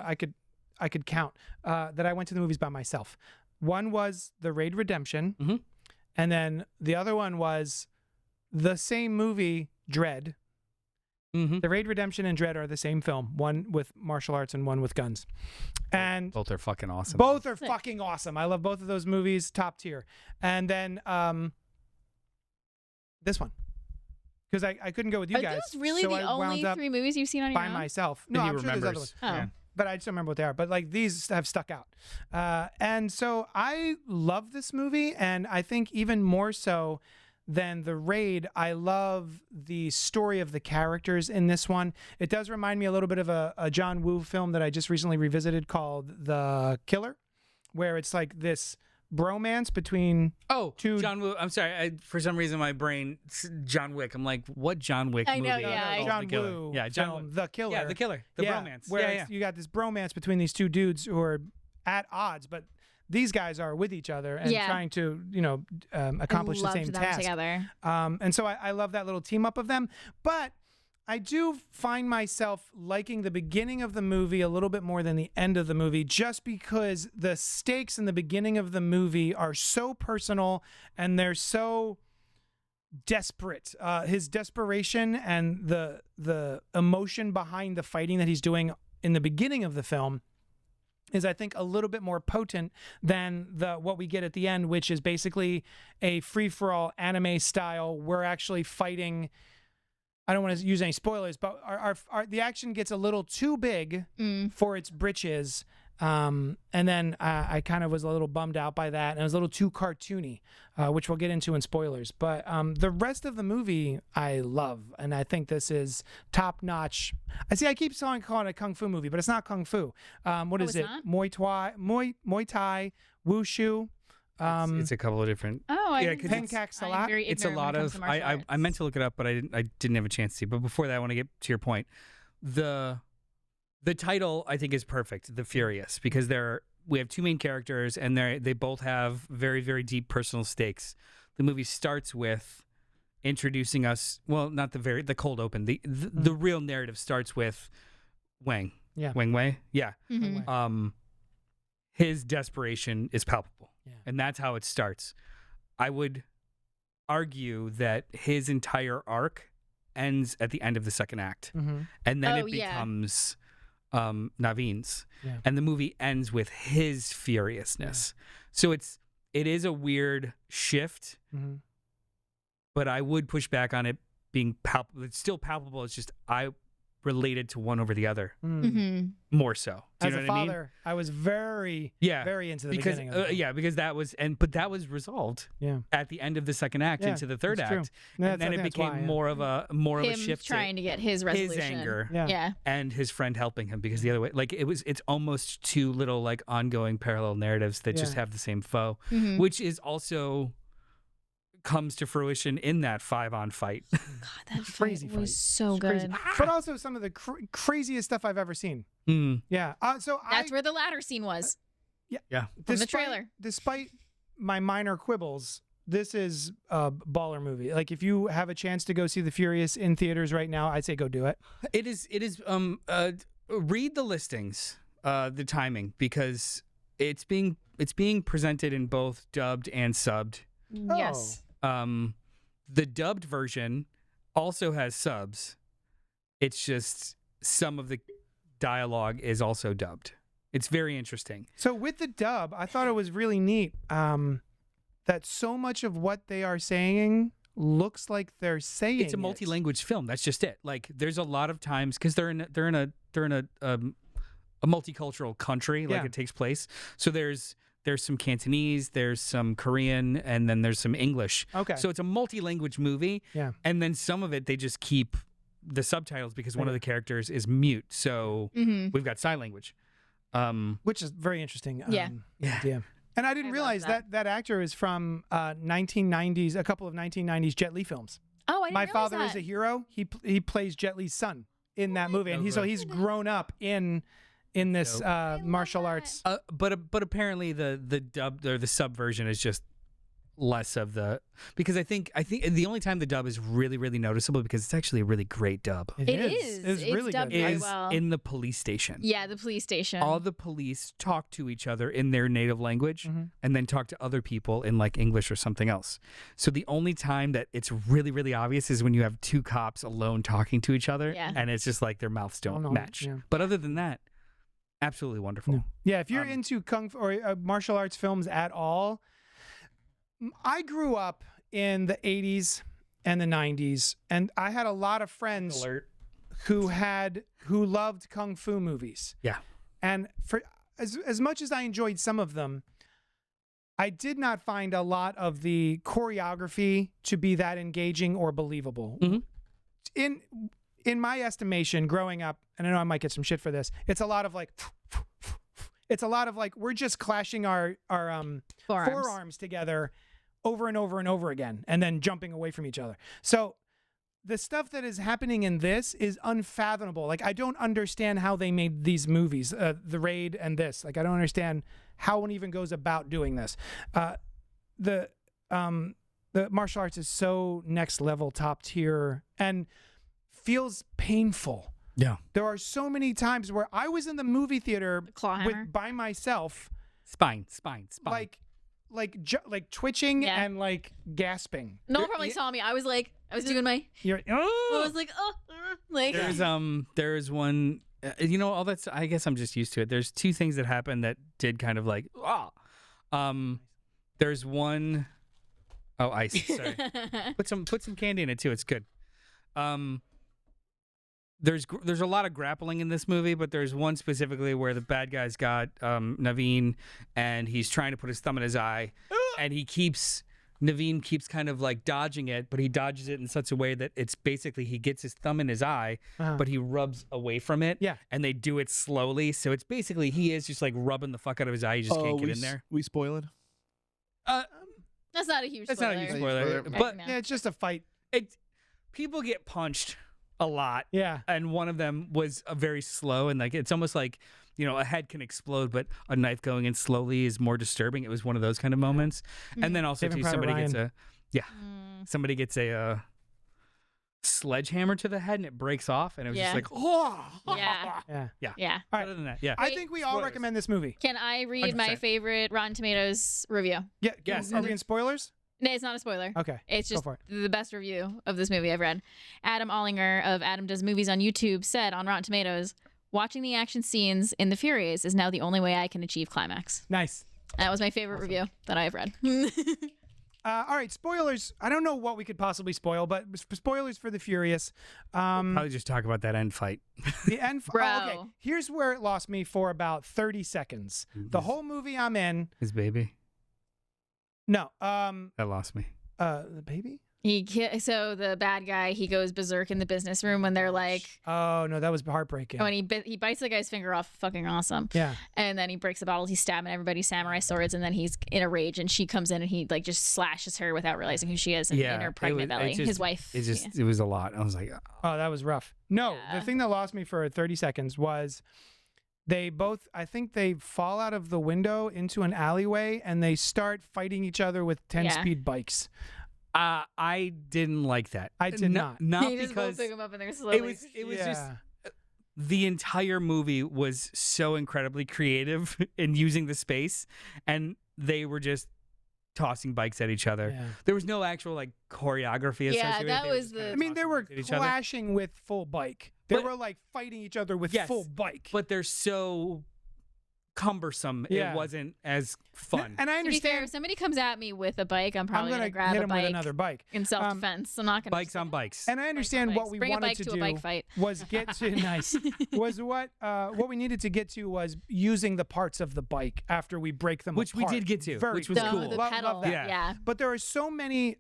Speaker 2: I could count that I went to the movies by myself. One was The Raid Redemption, and then the other one was the same movie, Dread. The Raid Redemption and Dread are the same film, one with martial arts and one with guns. And
Speaker 1: both are fucking awesome.
Speaker 2: Both are fucking awesome. I love both of those movies, top tier. And then this one. Because I couldn't go with you guys.
Speaker 4: Are those really
Speaker 2: so
Speaker 4: the only 3 movies you've seen on your
Speaker 2: by
Speaker 4: own?
Speaker 2: myself. No, I'm sure there's other ones.
Speaker 4: Oh.
Speaker 1: Yeah.
Speaker 2: But I just don't remember what they are. But like these have stuck out. And so I love this movie, and I think even more so than The Raid, I love the story of the characters in this one. It does remind me a little bit of a John Woo film that I just recently revisited called The Killer, where it's like this bromance between two.
Speaker 1: John Woo. I'm sorry. For some reason, my brain, John Wick. I'm like, what John Wick movie?
Speaker 4: I know, yeah.
Speaker 2: John Woo.
Speaker 1: Yeah, John
Speaker 2: film,
Speaker 1: Woo.
Speaker 2: The Killer.
Speaker 1: Yeah, The Killer. The bromance.
Speaker 2: Where you got this bromance between these two dudes who are at odds, but these guys are with each other and trying to, accomplish the same task
Speaker 4: together.
Speaker 2: And so I love that little team up of them. But I do find myself liking the beginning of the movie a little bit more than the end of the movie, just because the stakes in the beginning of the movie are so personal and they're so desperate. His desperation and the emotion behind the fighting that he's doing in the beginning of the film is, I think, a little bit more potent than what we get at the end, which is basically a free-for-all anime style. We're actually fighting. I don't want to use any spoilers, but the action gets a little too big for its britches. And then I kind of was a little bummed out by that. And it was a little too cartoony, which we'll get into in spoilers. But the rest of the movie I love. And I think this is top notch. I keep calling it a Kung Fu movie, but it's not Kung Fu. What is it?
Speaker 4: Not?
Speaker 2: Muay Thai, Wushu.
Speaker 1: It's a couple of different.
Speaker 4: Oh, I
Speaker 1: Yeah,
Speaker 4: didn't-
Speaker 1: 'cause it's-
Speaker 2: Pancakes a
Speaker 4: I'm
Speaker 2: lot.
Speaker 4: very
Speaker 1: It's a
Speaker 4: ignorant when
Speaker 1: lot
Speaker 4: it comes
Speaker 1: of.
Speaker 4: to martial
Speaker 1: I
Speaker 4: arts.
Speaker 1: meant to look it up, but I didn't have a chance to. But before that, I want to get to your point. The title I think is perfect. The Furious, because we have two main characters and they both have very, very deep personal stakes. The movie starts with introducing us. Well, not the cold open. The real narrative starts with Wang.
Speaker 2: Yeah.
Speaker 1: Wang Wei. Yeah.
Speaker 4: Mhm.
Speaker 1: His desperation is palpable.
Speaker 2: Yeah.
Speaker 1: And that's how it starts. I would argue that his entire arc ends at the end of the second act.
Speaker 2: Mm-hmm.
Speaker 1: And then
Speaker 4: Oh,
Speaker 1: it
Speaker 4: yeah.
Speaker 1: becomes Naveen's.
Speaker 2: Yeah.
Speaker 1: And the movie ends with his furiousness. So it is a weird shift,
Speaker 2: Mm-hmm.
Speaker 1: but I would push back on it being palpable. It's still palpable. It's just I related to one over the other
Speaker 4: Mhm.
Speaker 1: more so. Do you
Speaker 2: As
Speaker 1: know
Speaker 2: a
Speaker 1: what I mean?
Speaker 2: father, I was very,
Speaker 1: Yeah.
Speaker 2: very into the
Speaker 1: Because
Speaker 2: beginning of it.
Speaker 1: because that was but that was resolved
Speaker 2: Yeah.
Speaker 1: at the end of the second act
Speaker 2: Yeah,
Speaker 1: into the third
Speaker 2: it's true.
Speaker 1: act,
Speaker 2: Yeah,
Speaker 1: and then
Speaker 2: I
Speaker 1: it
Speaker 2: think that's
Speaker 1: became
Speaker 2: why, yeah.
Speaker 1: more of a
Speaker 4: Him
Speaker 1: shift
Speaker 4: trying to get his
Speaker 1: to
Speaker 4: resolution.
Speaker 1: his anger
Speaker 2: Yeah.
Speaker 4: Yeah.
Speaker 1: and his friend helping him, because the other way, like it's almost two little like ongoing parallel narratives that just
Speaker 2: Yeah.
Speaker 1: have the same foe,
Speaker 4: Mhm.
Speaker 1: which is also comes to fruition in that 5-on fight.
Speaker 4: God, that
Speaker 2: Crazy
Speaker 4: fight was
Speaker 2: fight.
Speaker 4: so
Speaker 2: It's crazy.
Speaker 4: good.
Speaker 2: But also some of the craziest stuff I've ever seen.
Speaker 1: Mm.
Speaker 2: Yeah. So
Speaker 4: That's where the ladder scene was.
Speaker 1: Yeah.
Speaker 4: From the trailer.
Speaker 2: Despite my minor quibbles, this is a baller movie. Like, if you have a chance to go see The Furious in theaters right now, I'd say go do it.
Speaker 1: It is read the listings, the timing, because it's being presented in both dubbed and subbed.
Speaker 4: Yes.
Speaker 1: The dubbed version also has subs. It's just some of the dialogue is also dubbed. It's very interesting.
Speaker 2: So with the dub, I thought it was really neat that so much of what they are saying looks like they're saying
Speaker 1: It's a multi-language film. That's just it. Like, there's a lot of times because they're in a multicultural country. Like,
Speaker 2: Yeah.
Speaker 1: it takes place. So there's some Cantonese, there's some Korean, and then there's some English.
Speaker 2: Okay.
Speaker 1: So it's a multi-language movie.
Speaker 2: Yeah.
Speaker 1: And then some of it they just keep the subtitles because one of the characters is mute. So
Speaker 4: Mhm.
Speaker 1: we've got sign language.
Speaker 2: Which is very interesting.
Speaker 4: Yeah.
Speaker 2: idea. And I didn't
Speaker 4: I love
Speaker 2: realize that actor is from 1990s, a couple of 1990s Jet Li films.
Speaker 4: Oh, I didn't
Speaker 2: My
Speaker 4: realize
Speaker 2: Father
Speaker 4: that.
Speaker 2: is a Hero. He plays Jet Li's son in that movie, and
Speaker 1: Oh,
Speaker 2: he's grown up in this
Speaker 1: Dope.
Speaker 2: martial
Speaker 4: that.
Speaker 2: arts.
Speaker 1: But apparently the dub or the sub version is just less of the, because I think the only time the dub is really, really noticeable, because it's actually a really great dub,
Speaker 4: It is.
Speaker 2: It's really
Speaker 4: dubbed
Speaker 2: good.
Speaker 4: very
Speaker 1: is
Speaker 4: well.
Speaker 1: in the police station.
Speaker 4: Yeah, the police station.
Speaker 1: All the police talk to each other in their native language and then talk to other people in like English or something else. So the only time that it's really, really obvious is when you have two cops alone talking to each other,
Speaker 4: Yeah.
Speaker 1: and it's just like their mouths don't
Speaker 2: no,
Speaker 1: match.
Speaker 2: yeah.
Speaker 1: But other than that, absolutely wonderful.
Speaker 2: Yeah, if you're into kung fu or martial arts films at all, I grew up in the 80s and the 90s, and I had a lot of friends
Speaker 1: Alert.
Speaker 2: who loved kung fu movies.
Speaker 1: Yeah.
Speaker 2: And for as much as I enjoyed some of them, I did not find a lot of the choreography to be that engaging or believable.
Speaker 1: Mhm.
Speaker 2: In my estimation, growing up, and I know I might get some shit for this, it's a lot of like we're just clashing our forearms together over and over and over again, and then jumping away from each other. So the stuff that is happening in this is unfathomable. Like, I don't understand how they made these movies, The Raid and this. Like, I don't understand how one even goes about doing this. The martial arts is so next level, top tier, and feels painful.
Speaker 1: Yeah.
Speaker 2: There are so many times where I was in the movie theater
Speaker 4: Clawhammer.
Speaker 2: by myself,
Speaker 1: Spine.
Speaker 2: like twitching
Speaker 4: Yeah.
Speaker 2: and like gasping.
Speaker 4: No one probably saw me. I was doing my.
Speaker 2: You're
Speaker 4: I was like, like.
Speaker 1: There's one, all that's, I guess I'm just used to it. There's two things that happened that did kind of like, there's one, ice, sorry. Put some candy in it too. It's good. There's a lot of grappling in this movie, but there's one specifically where the bad guy's got Naveen, and he's trying to put his thumb in his eye, and Naveen keeps kind of like dodging it, but he dodges it in such a way that it's basically he gets his thumb in his eye, but he rubs away from it.
Speaker 2: Yeah.
Speaker 1: And they do it slowly, so it's basically he is just like rubbing the fuck out of his eye. He just can't get in there.
Speaker 3: We spoiling?
Speaker 4: That's not a huge
Speaker 1: That's
Speaker 4: spoiler.
Speaker 1: not a huge
Speaker 3: Spoiler.
Speaker 1: spoiler,
Speaker 3: Okay.
Speaker 1: but
Speaker 2: Yeah, it's just a fight.
Speaker 1: people get punched a lot.
Speaker 2: Yeah.
Speaker 1: And one of them was very slow, and like it's almost like a head can explode, but a knife going in slowly is more disturbing. It was one of those kind of moments. And then also
Speaker 2: Saving
Speaker 1: too,
Speaker 2: Private
Speaker 1: somebody gets a sledgehammer to the head, and it breaks off, and it was
Speaker 4: Yeah.
Speaker 1: just like, oh,
Speaker 2: Yeah.
Speaker 4: Yeah.
Speaker 2: All right.
Speaker 1: Other than that, yeah.
Speaker 2: I think we all
Speaker 1: Spoilers.
Speaker 2: recommend this movie.
Speaker 4: Can I read my
Speaker 1: 100%.
Speaker 4: favorite Rotten Tomatoes review?
Speaker 2: Yeah.
Speaker 1: Yes.
Speaker 2: Are we in spoilers?
Speaker 4: No, it's not a spoiler.
Speaker 2: Okay.
Speaker 4: It's
Speaker 2: Go
Speaker 4: just
Speaker 2: for it.
Speaker 4: the best review of this movie I've read. Adam Ollinger of Adam Does Movies on YouTube said on Rotten Tomatoes, watching the action scenes in The Furious is now the only way I can achieve climax.
Speaker 2: Nice.
Speaker 4: That was my favorite review that I have read.
Speaker 2: All right, spoilers. I don't know what we could possibly spoil, but spoilers for The Furious.
Speaker 1: Probably just talk about that end fight.
Speaker 2: The end.
Speaker 4: Bro.
Speaker 2: Oh, okay. Here's where it lost me for about 30 seconds. The whole movie I'm in.
Speaker 1: His baby.
Speaker 2: No.
Speaker 1: That lost me.
Speaker 2: The baby.
Speaker 4: So the bad guy, he goes berserk in the business room when they're like,
Speaker 2: Oh no, that was heartbreaking.
Speaker 4: when he bites the guy's finger off, fucking awesome.
Speaker 2: Yeah.
Speaker 4: And then he breaks the bottles, he's stabbing everybody samurai swords, and then he's in a rage, and she comes in and he like just slashes her without realizing who she is in her pregnant belly. His wife.
Speaker 1: It was a lot. I was like,
Speaker 2: Oh, that was rough. No,
Speaker 4: Yeah.
Speaker 2: the thing that lost me for 30 seconds was they both, I think they fall out of the window into an alleyway and they start fighting each other with 10-speed bikes.
Speaker 1: I didn't like that.
Speaker 2: I did not.
Speaker 1: Not
Speaker 4: He just
Speaker 1: because
Speaker 4: pick him up and they're slowly.
Speaker 1: it was just
Speaker 2: Yeah.
Speaker 1: the entire movie was so incredibly creative in using the space, and they were just tossing bikes at each other.
Speaker 2: Yeah.
Speaker 1: There was no actual like choreography associated.
Speaker 4: that
Speaker 1: They were
Speaker 4: was
Speaker 1: just
Speaker 4: the-
Speaker 1: kinda
Speaker 2: I mean, they
Speaker 1: tossing
Speaker 2: were
Speaker 1: bikes at each other.
Speaker 2: clashing with full bike. They
Speaker 1: But-
Speaker 2: were like fighting each other with
Speaker 1: Yes,
Speaker 2: full bike.
Speaker 1: but they're so cumbersome.
Speaker 2: Yeah.
Speaker 1: It wasn't as fun.
Speaker 2: And I
Speaker 4: To be fair,
Speaker 2: understand.
Speaker 4: if somebody comes at me with a bike, I'm probably
Speaker 2: I'm
Speaker 4: gonna
Speaker 2: gonna
Speaker 4: grab
Speaker 2: hit
Speaker 4: a
Speaker 2: him
Speaker 4: bike
Speaker 2: with another bike.
Speaker 4: in self-defense. I'm not gonna
Speaker 1: Bikes on bikes.
Speaker 2: And I understand what
Speaker 4: bikes.
Speaker 2: we
Speaker 4: Bring a
Speaker 2: wanted
Speaker 4: bike
Speaker 2: to
Speaker 4: to
Speaker 2: do
Speaker 4: a bike fight.
Speaker 2: was get to nice was what we needed to get to was using the parts of the bike after we break them
Speaker 1: Which we
Speaker 2: apart.
Speaker 1: did get to,
Speaker 2: Very
Speaker 1: which was
Speaker 2: cool.
Speaker 1: cool.
Speaker 4: The
Speaker 2: Love
Speaker 4: pedal.
Speaker 2: that.
Speaker 4: Yeah.
Speaker 2: But there are so many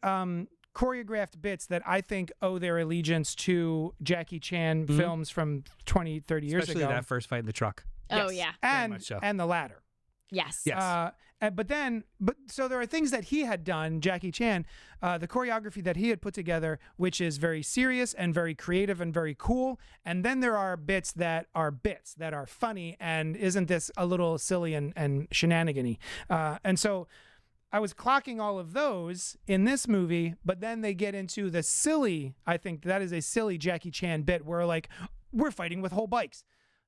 Speaker 2: choreographed bits that I think owe their allegiance to Jackie Chan films from 20, 30 years
Speaker 1: Especially
Speaker 2: ago.
Speaker 1: that first fight in the truck.
Speaker 4: Oh
Speaker 2: Yes.
Speaker 4: yeah.
Speaker 2: And
Speaker 1: much so.
Speaker 2: and the ladder.
Speaker 4: Yes.
Speaker 1: Yes.
Speaker 2: But so there are things that he had done, Jackie Chan, the choreography that he had put together, which is very serious and very creative and very cool. And then there are bits that are funny. And isn't this a little silly and shenanigan-y? And so I was clocking all of those in this movie, but then they get into the silly, I think that is a silly Jackie Chan bit where like, we're fighting with whole bikes.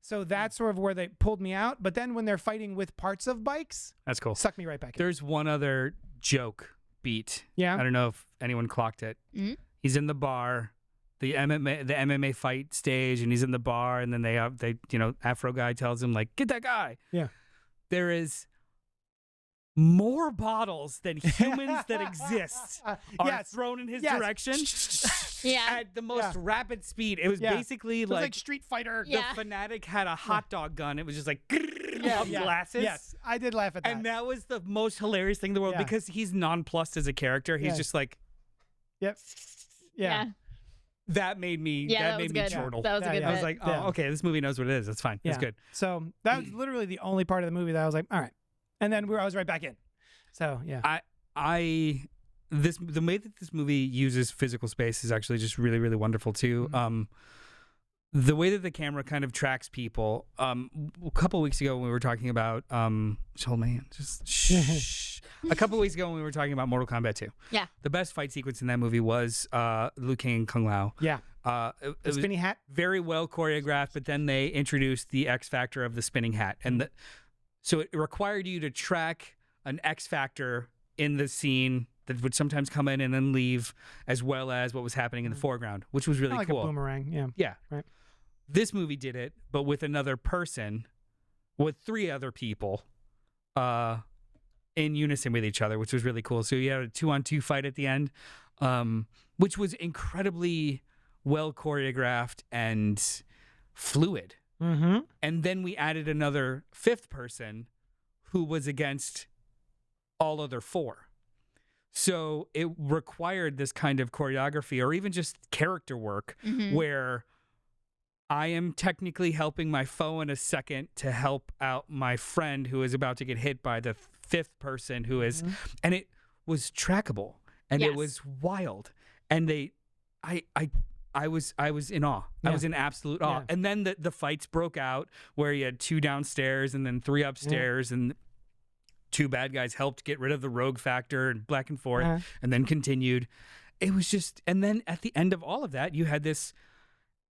Speaker 2: So that's sort of where they pulled me out. But then when they're fighting with parts of bikes,
Speaker 1: That's cool.
Speaker 2: suck me right back in.
Speaker 1: There's one other joke beat.
Speaker 2: Yeah.
Speaker 1: I don't know if anyone clocked it.
Speaker 4: Mhm.
Speaker 1: He's in the bar, the MMA fight stage, and he's in the bar, and then Afro guy tells him like, "Get that guy."
Speaker 2: Yeah.
Speaker 1: There is more bottles than humans that exist are
Speaker 2: Yes.
Speaker 1: thrown in his
Speaker 2: Yes.
Speaker 1: direction
Speaker 4: Yeah.
Speaker 1: at the most rapid speed. It was
Speaker 2: Yeah.
Speaker 1: basically
Speaker 2: It was
Speaker 1: like
Speaker 2: like Street Fighter.
Speaker 4: Yeah.
Speaker 1: the fanatic had a hot dog gun. It was just like
Speaker 2: Yeah,
Speaker 1: of
Speaker 2: yeah.
Speaker 1: glasses.
Speaker 2: Yes, I did laugh at that.
Speaker 1: And that was the most hilarious thing in the world
Speaker 2: Yeah.
Speaker 1: because he's nonplussed as a character. He's
Speaker 2: Yeah.
Speaker 1: just like,
Speaker 2: Yep. Yeah.
Speaker 1: that made me
Speaker 4: Yeah,
Speaker 1: that
Speaker 4: that
Speaker 1: made
Speaker 4: was
Speaker 1: me
Speaker 4: good.
Speaker 1: chortle.
Speaker 4: That was a
Speaker 2: Yeah,
Speaker 4: good
Speaker 2: yeah.
Speaker 1: I was
Speaker 4: bit.
Speaker 1: like, oh,
Speaker 2: Yeah.
Speaker 1: okay, this movie knows what it is. It's fine. It's
Speaker 2: Yeah.
Speaker 1: good.
Speaker 2: So that was literally the only part of the movie that I was like, all right. And then I was right back in. So yeah.
Speaker 1: The way that this movie uses physical space is actually just really, really wonderful too.
Speaker 2: Mm-hmm.
Speaker 1: The way that the camera kind of tracks people. A couple weeks ago when we were talking about just hold my hand. Just shh. A couple weeks ago when we were talking about Mortal Kombat 2.
Speaker 4: Yeah.
Speaker 1: The best fight sequence in that movie was Liu Kang and Kung Lao.
Speaker 2: Yeah.
Speaker 1: It
Speaker 2: The
Speaker 1: was
Speaker 2: spinny hat.
Speaker 1: very well choreographed, but then they introduced the X factor of the spinning hat, and so it required you to track an X factor in the scene that would sometimes come in and then leave, as well as what was happening in the foreground, which was really
Speaker 2: Kinda like
Speaker 1: cool.
Speaker 2: a boomerang. Yeah.
Speaker 1: Yeah,
Speaker 2: Right.
Speaker 1: This movie did it, but with another person, with 3 other people, in unison with each other, which was really cool. So you had a 2-on-2 fight at the end, which was incredibly well choreographed and fluid.
Speaker 2: Mm-hmm.
Speaker 1: And then we added another 5th person who was against all other 4. So it required this kind of choreography or even just character work
Speaker 4: Mhm.
Speaker 1: where I am technically helping my foe in a second to help out my friend who is about to get hit by the fifth person who is, and it was trackable and
Speaker 4: Yes.
Speaker 1: it was wild, and I was in awe. I was in absolute awe.
Speaker 2: Yeah.
Speaker 1: And then the fights broke out where you had 2 downstairs and then 3 upstairs, and 2 bad guys helped get rid of the rogue factor and back and forth, and then continued. It was just, and then at the end of all of that, you had this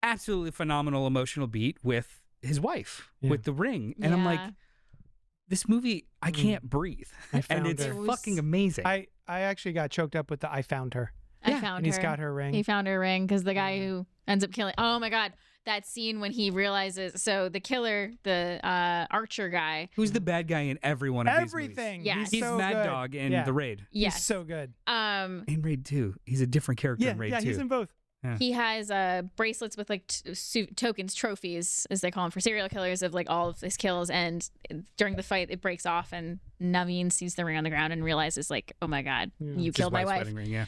Speaker 1: absolutely phenomenal emotional beat with his wife, with the ring. And I'm like, this movie, I can't breathe. And it's
Speaker 2: her.
Speaker 1: fucking amazing.
Speaker 2: I actually got choked up with the I found her.
Speaker 4: I found
Speaker 2: And
Speaker 4: her.
Speaker 2: he's got her ring.
Speaker 4: He found her ring because the guy who ends up killing. Oh my God. That scene when he realizes. So the killer, the archer guy.
Speaker 1: Who's the bad guy in every one of these
Speaker 2: Everything.
Speaker 1: movies?
Speaker 4: Yes.
Speaker 1: He's
Speaker 2: so
Speaker 1: Mad
Speaker 2: good.
Speaker 1: Dog in
Speaker 2: Yeah.
Speaker 1: The Raid.
Speaker 4: Yes.
Speaker 2: He's so good.
Speaker 1: In Raid 2. He's a different character in Raid 2.
Speaker 2: Yeah, he's in both.
Speaker 4: He has bracelets with like tokens, trophies, as they call them, for serial killers of like all of his kills. And during the fight, it breaks off, and Naveen sees the ring on the ground and realizes, like, oh my God, you
Speaker 1: It's
Speaker 4: killed
Speaker 1: his
Speaker 4: my
Speaker 1: wife's
Speaker 4: wife.
Speaker 1: wedding ring, yeah.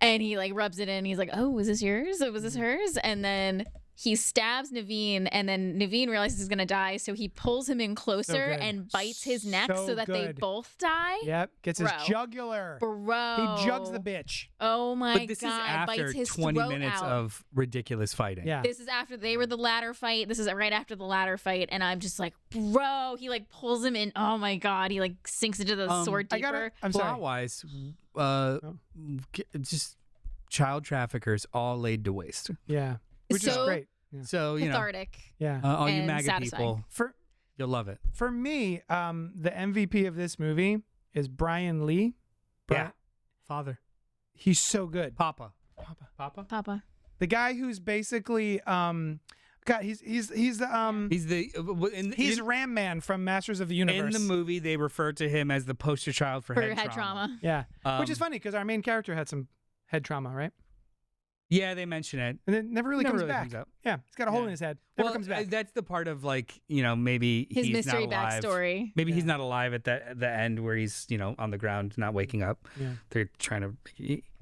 Speaker 4: And he like rubs it in. He's like, oh, was this yours? Was this hers? And then he stabs Naveen, and then Naveen realizes he's gonna die, so he pulls him in closer
Speaker 2: good.
Speaker 4: and bites his neck
Speaker 2: So
Speaker 4: so that they
Speaker 2: good.
Speaker 4: both die.
Speaker 2: Yep. Gets his
Speaker 4: Bro.
Speaker 2: jugular.
Speaker 4: Bro,
Speaker 2: He jugs the bitch.
Speaker 4: Oh my
Speaker 1: But this
Speaker 4: God!
Speaker 1: is after
Speaker 4: bites his
Speaker 1: 20
Speaker 4: throat
Speaker 1: minutes
Speaker 4: out.
Speaker 1: of ridiculous fighting.
Speaker 2: Yeah.
Speaker 4: This is after they were the ladder fight. This is right after the ladder fight, and I'm just like, bro. He like pulls him in. Oh my God! He like sinks into the sword
Speaker 2: I
Speaker 4: deeper.
Speaker 2: I'm sorry.
Speaker 1: Plot-wise, just child traffickers all laid to waste.
Speaker 2: Yeah. Which is
Speaker 4: So
Speaker 2: great. Yeah.
Speaker 1: So, you know,
Speaker 4: Cathartic.
Speaker 2: Yeah.
Speaker 1: all you
Speaker 4: and
Speaker 1: MAGA
Speaker 4: satisfying.
Speaker 1: people, you'll love it.
Speaker 2: For me, the MVP of this movie is Brian Lee.
Speaker 1: Yeah. Father.
Speaker 2: He's so good.
Speaker 1: Papa.
Speaker 4: Papa.
Speaker 2: The guy who's basically God, he's the
Speaker 1: He's the
Speaker 2: he's Ram Man from Masters of the Universe.
Speaker 1: in the movie. They refer to him as the poster child for,
Speaker 4: For
Speaker 1: head trauma.
Speaker 2: Yeah. Which is
Speaker 1: Um,
Speaker 2: funny because our main character had some head trauma, right?
Speaker 1: Yeah, they mention it.
Speaker 2: And it never really comes back.
Speaker 1: comes up.
Speaker 2: Yeah, he's got a hole
Speaker 1: Yeah.
Speaker 2: in his head. Never
Speaker 1: Well,
Speaker 2: comes back.
Speaker 1: that's the part of like, you know, maybe
Speaker 4: His
Speaker 1: he's
Speaker 4: mystery
Speaker 1: not alive.
Speaker 4: backstory.
Speaker 1: Maybe he's not alive at the end where he's, you know, on the ground not waking up.
Speaker 2: Yeah.
Speaker 1: They're trying to.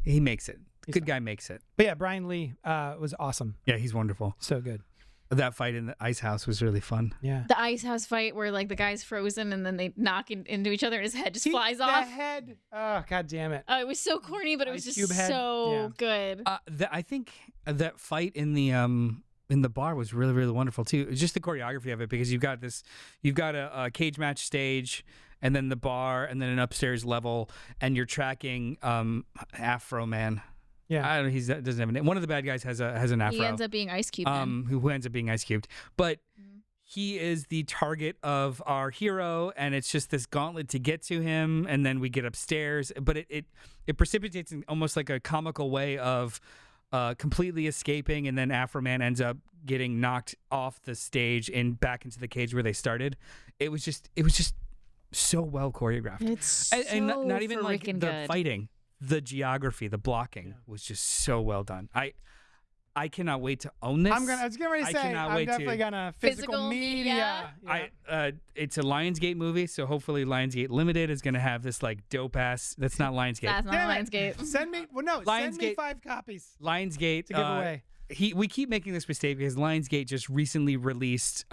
Speaker 1: He makes it.
Speaker 2: He's
Speaker 1: Good
Speaker 2: fine.
Speaker 1: guy makes it.
Speaker 2: But yeah, Brian Lee was awesome.
Speaker 1: Yeah, he's wonderful.
Speaker 2: So good.
Speaker 1: That fight in the ice house was really fun.
Speaker 2: Yeah.
Speaker 4: The ice house fight where like the guy's frozen and then they knock into each other and his head just flies
Speaker 2: The
Speaker 4: off.
Speaker 2: head. Oh, God damn it.
Speaker 4: Oh, it was so corny, but it was
Speaker 2: Ice
Speaker 4: just
Speaker 2: Cube head.
Speaker 4: so
Speaker 2: Yeah.
Speaker 4: good.
Speaker 1: I think that fight in the bar was really, really wonderful too. It's just the choreography of it, because you've got a cage match stage, and then the bar, and then an upstairs level, and you're tracking Afro Man.
Speaker 2: Yeah.
Speaker 1: I don't know. He doesn't have a name. One of the bad guys has an afro.
Speaker 4: He ends up being Ice Cube. then.
Speaker 1: Who ends up being Ice Cubed. But he is the target of our hero, and it's just this gauntlet to get to him, and then we get upstairs. But it precipitates in almost like a comical way of completely escaping, and then Afro Man ends up getting knocked off the stage and back into the cage where they started. It was just so well choreographed.
Speaker 4: It's
Speaker 1: and
Speaker 4: so
Speaker 1: not even like
Speaker 4: freaking
Speaker 1: the
Speaker 4: good.
Speaker 1: fighting. The geography, the blocking was just so well done. I cannot wait to own this.
Speaker 2: I was getting ready to
Speaker 1: I
Speaker 2: say,
Speaker 1: cannot
Speaker 2: I'm
Speaker 1: wait
Speaker 2: definitely
Speaker 1: to.
Speaker 2: gonna physical media. Yeah.
Speaker 1: It's a Lionsgate movie, so hopefully Lionsgate Limited is gonna have this like dope ass. That's not Lionsgate.
Speaker 4: That's not
Speaker 2: Damn it.
Speaker 4: Lionsgate.
Speaker 2: Send me send me
Speaker 1: Lionsgate-
Speaker 2: 5 copies
Speaker 1: Lionsgate
Speaker 2: to give away.
Speaker 1: We keep making this mistake because Lionsgate just recently released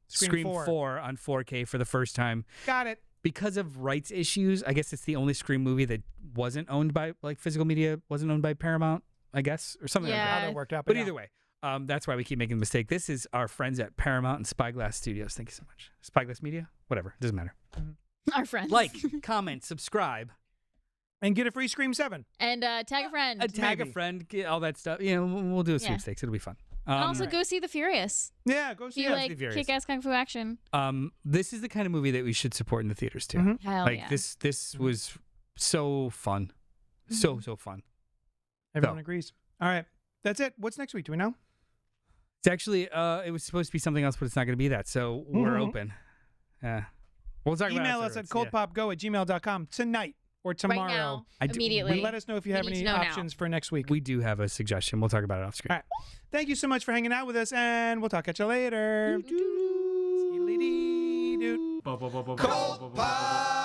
Speaker 1: Scream 4 on 4K for the first time.
Speaker 2: Got it.
Speaker 1: Because of rights issues, I guess it's the only Scream movie that wasn't owned by like physical media, wasn't owned by Paramount, I guess, or something like
Speaker 4: Yeah.
Speaker 1: that.
Speaker 2: How that worked out.
Speaker 1: But
Speaker 2: yeah.
Speaker 1: either way, that's why we keep making the mistake. This is our friends at Paramount and Spyglass Studios. Thank you so much. Spyglass Media? Whatever. Doesn't matter.
Speaker 4: Our friends.
Speaker 1: Like, comment, subscribe.
Speaker 2: And get a free Scream 7.
Speaker 4: And tag a friend.
Speaker 1: Tag
Speaker 2: Maybe.
Speaker 1: a friend, get all that stuff. You know, we'll do a
Speaker 4: Yeah.
Speaker 1: sweepstakes. It'll be fun.
Speaker 4: And also go see The Furious.
Speaker 2: Yeah, go
Speaker 4: If
Speaker 2: see
Speaker 4: you
Speaker 2: it.
Speaker 4: like
Speaker 1: The Furious.
Speaker 4: kick-ass kung fu action.
Speaker 1: This is the kind of movie that we should support in the theaters too.
Speaker 2: Mhm.
Speaker 4: Hell
Speaker 1: Like
Speaker 4: yeah.
Speaker 1: this was so fun. So fun.
Speaker 2: Everyone
Speaker 1: So.
Speaker 2: agrees. All right. That's it. What's next week? Do we know?
Speaker 1: It's actually it was supposed to be something else, but it's not going to be that. So we're
Speaker 2: Mhm.
Speaker 1: open. We'll talk
Speaker 2: Email
Speaker 1: about
Speaker 2: us
Speaker 1: it
Speaker 2: at
Speaker 1: afterwards.
Speaker 2: cultpopgo@gmail.com tonight or tomorrow.
Speaker 4: Right now.
Speaker 1: I do-
Speaker 4: Immediately.
Speaker 2: Let us know if you
Speaker 4: We
Speaker 2: have
Speaker 4: need
Speaker 2: any
Speaker 4: to know now.
Speaker 2: options for next week.
Speaker 1: We do have a suggestion. We'll talk about it off screen.
Speaker 2: All right. Thank you so much for hanging out with us, and we'll talk at you later. Skidly-dee-doot.
Speaker 3: CultPOP.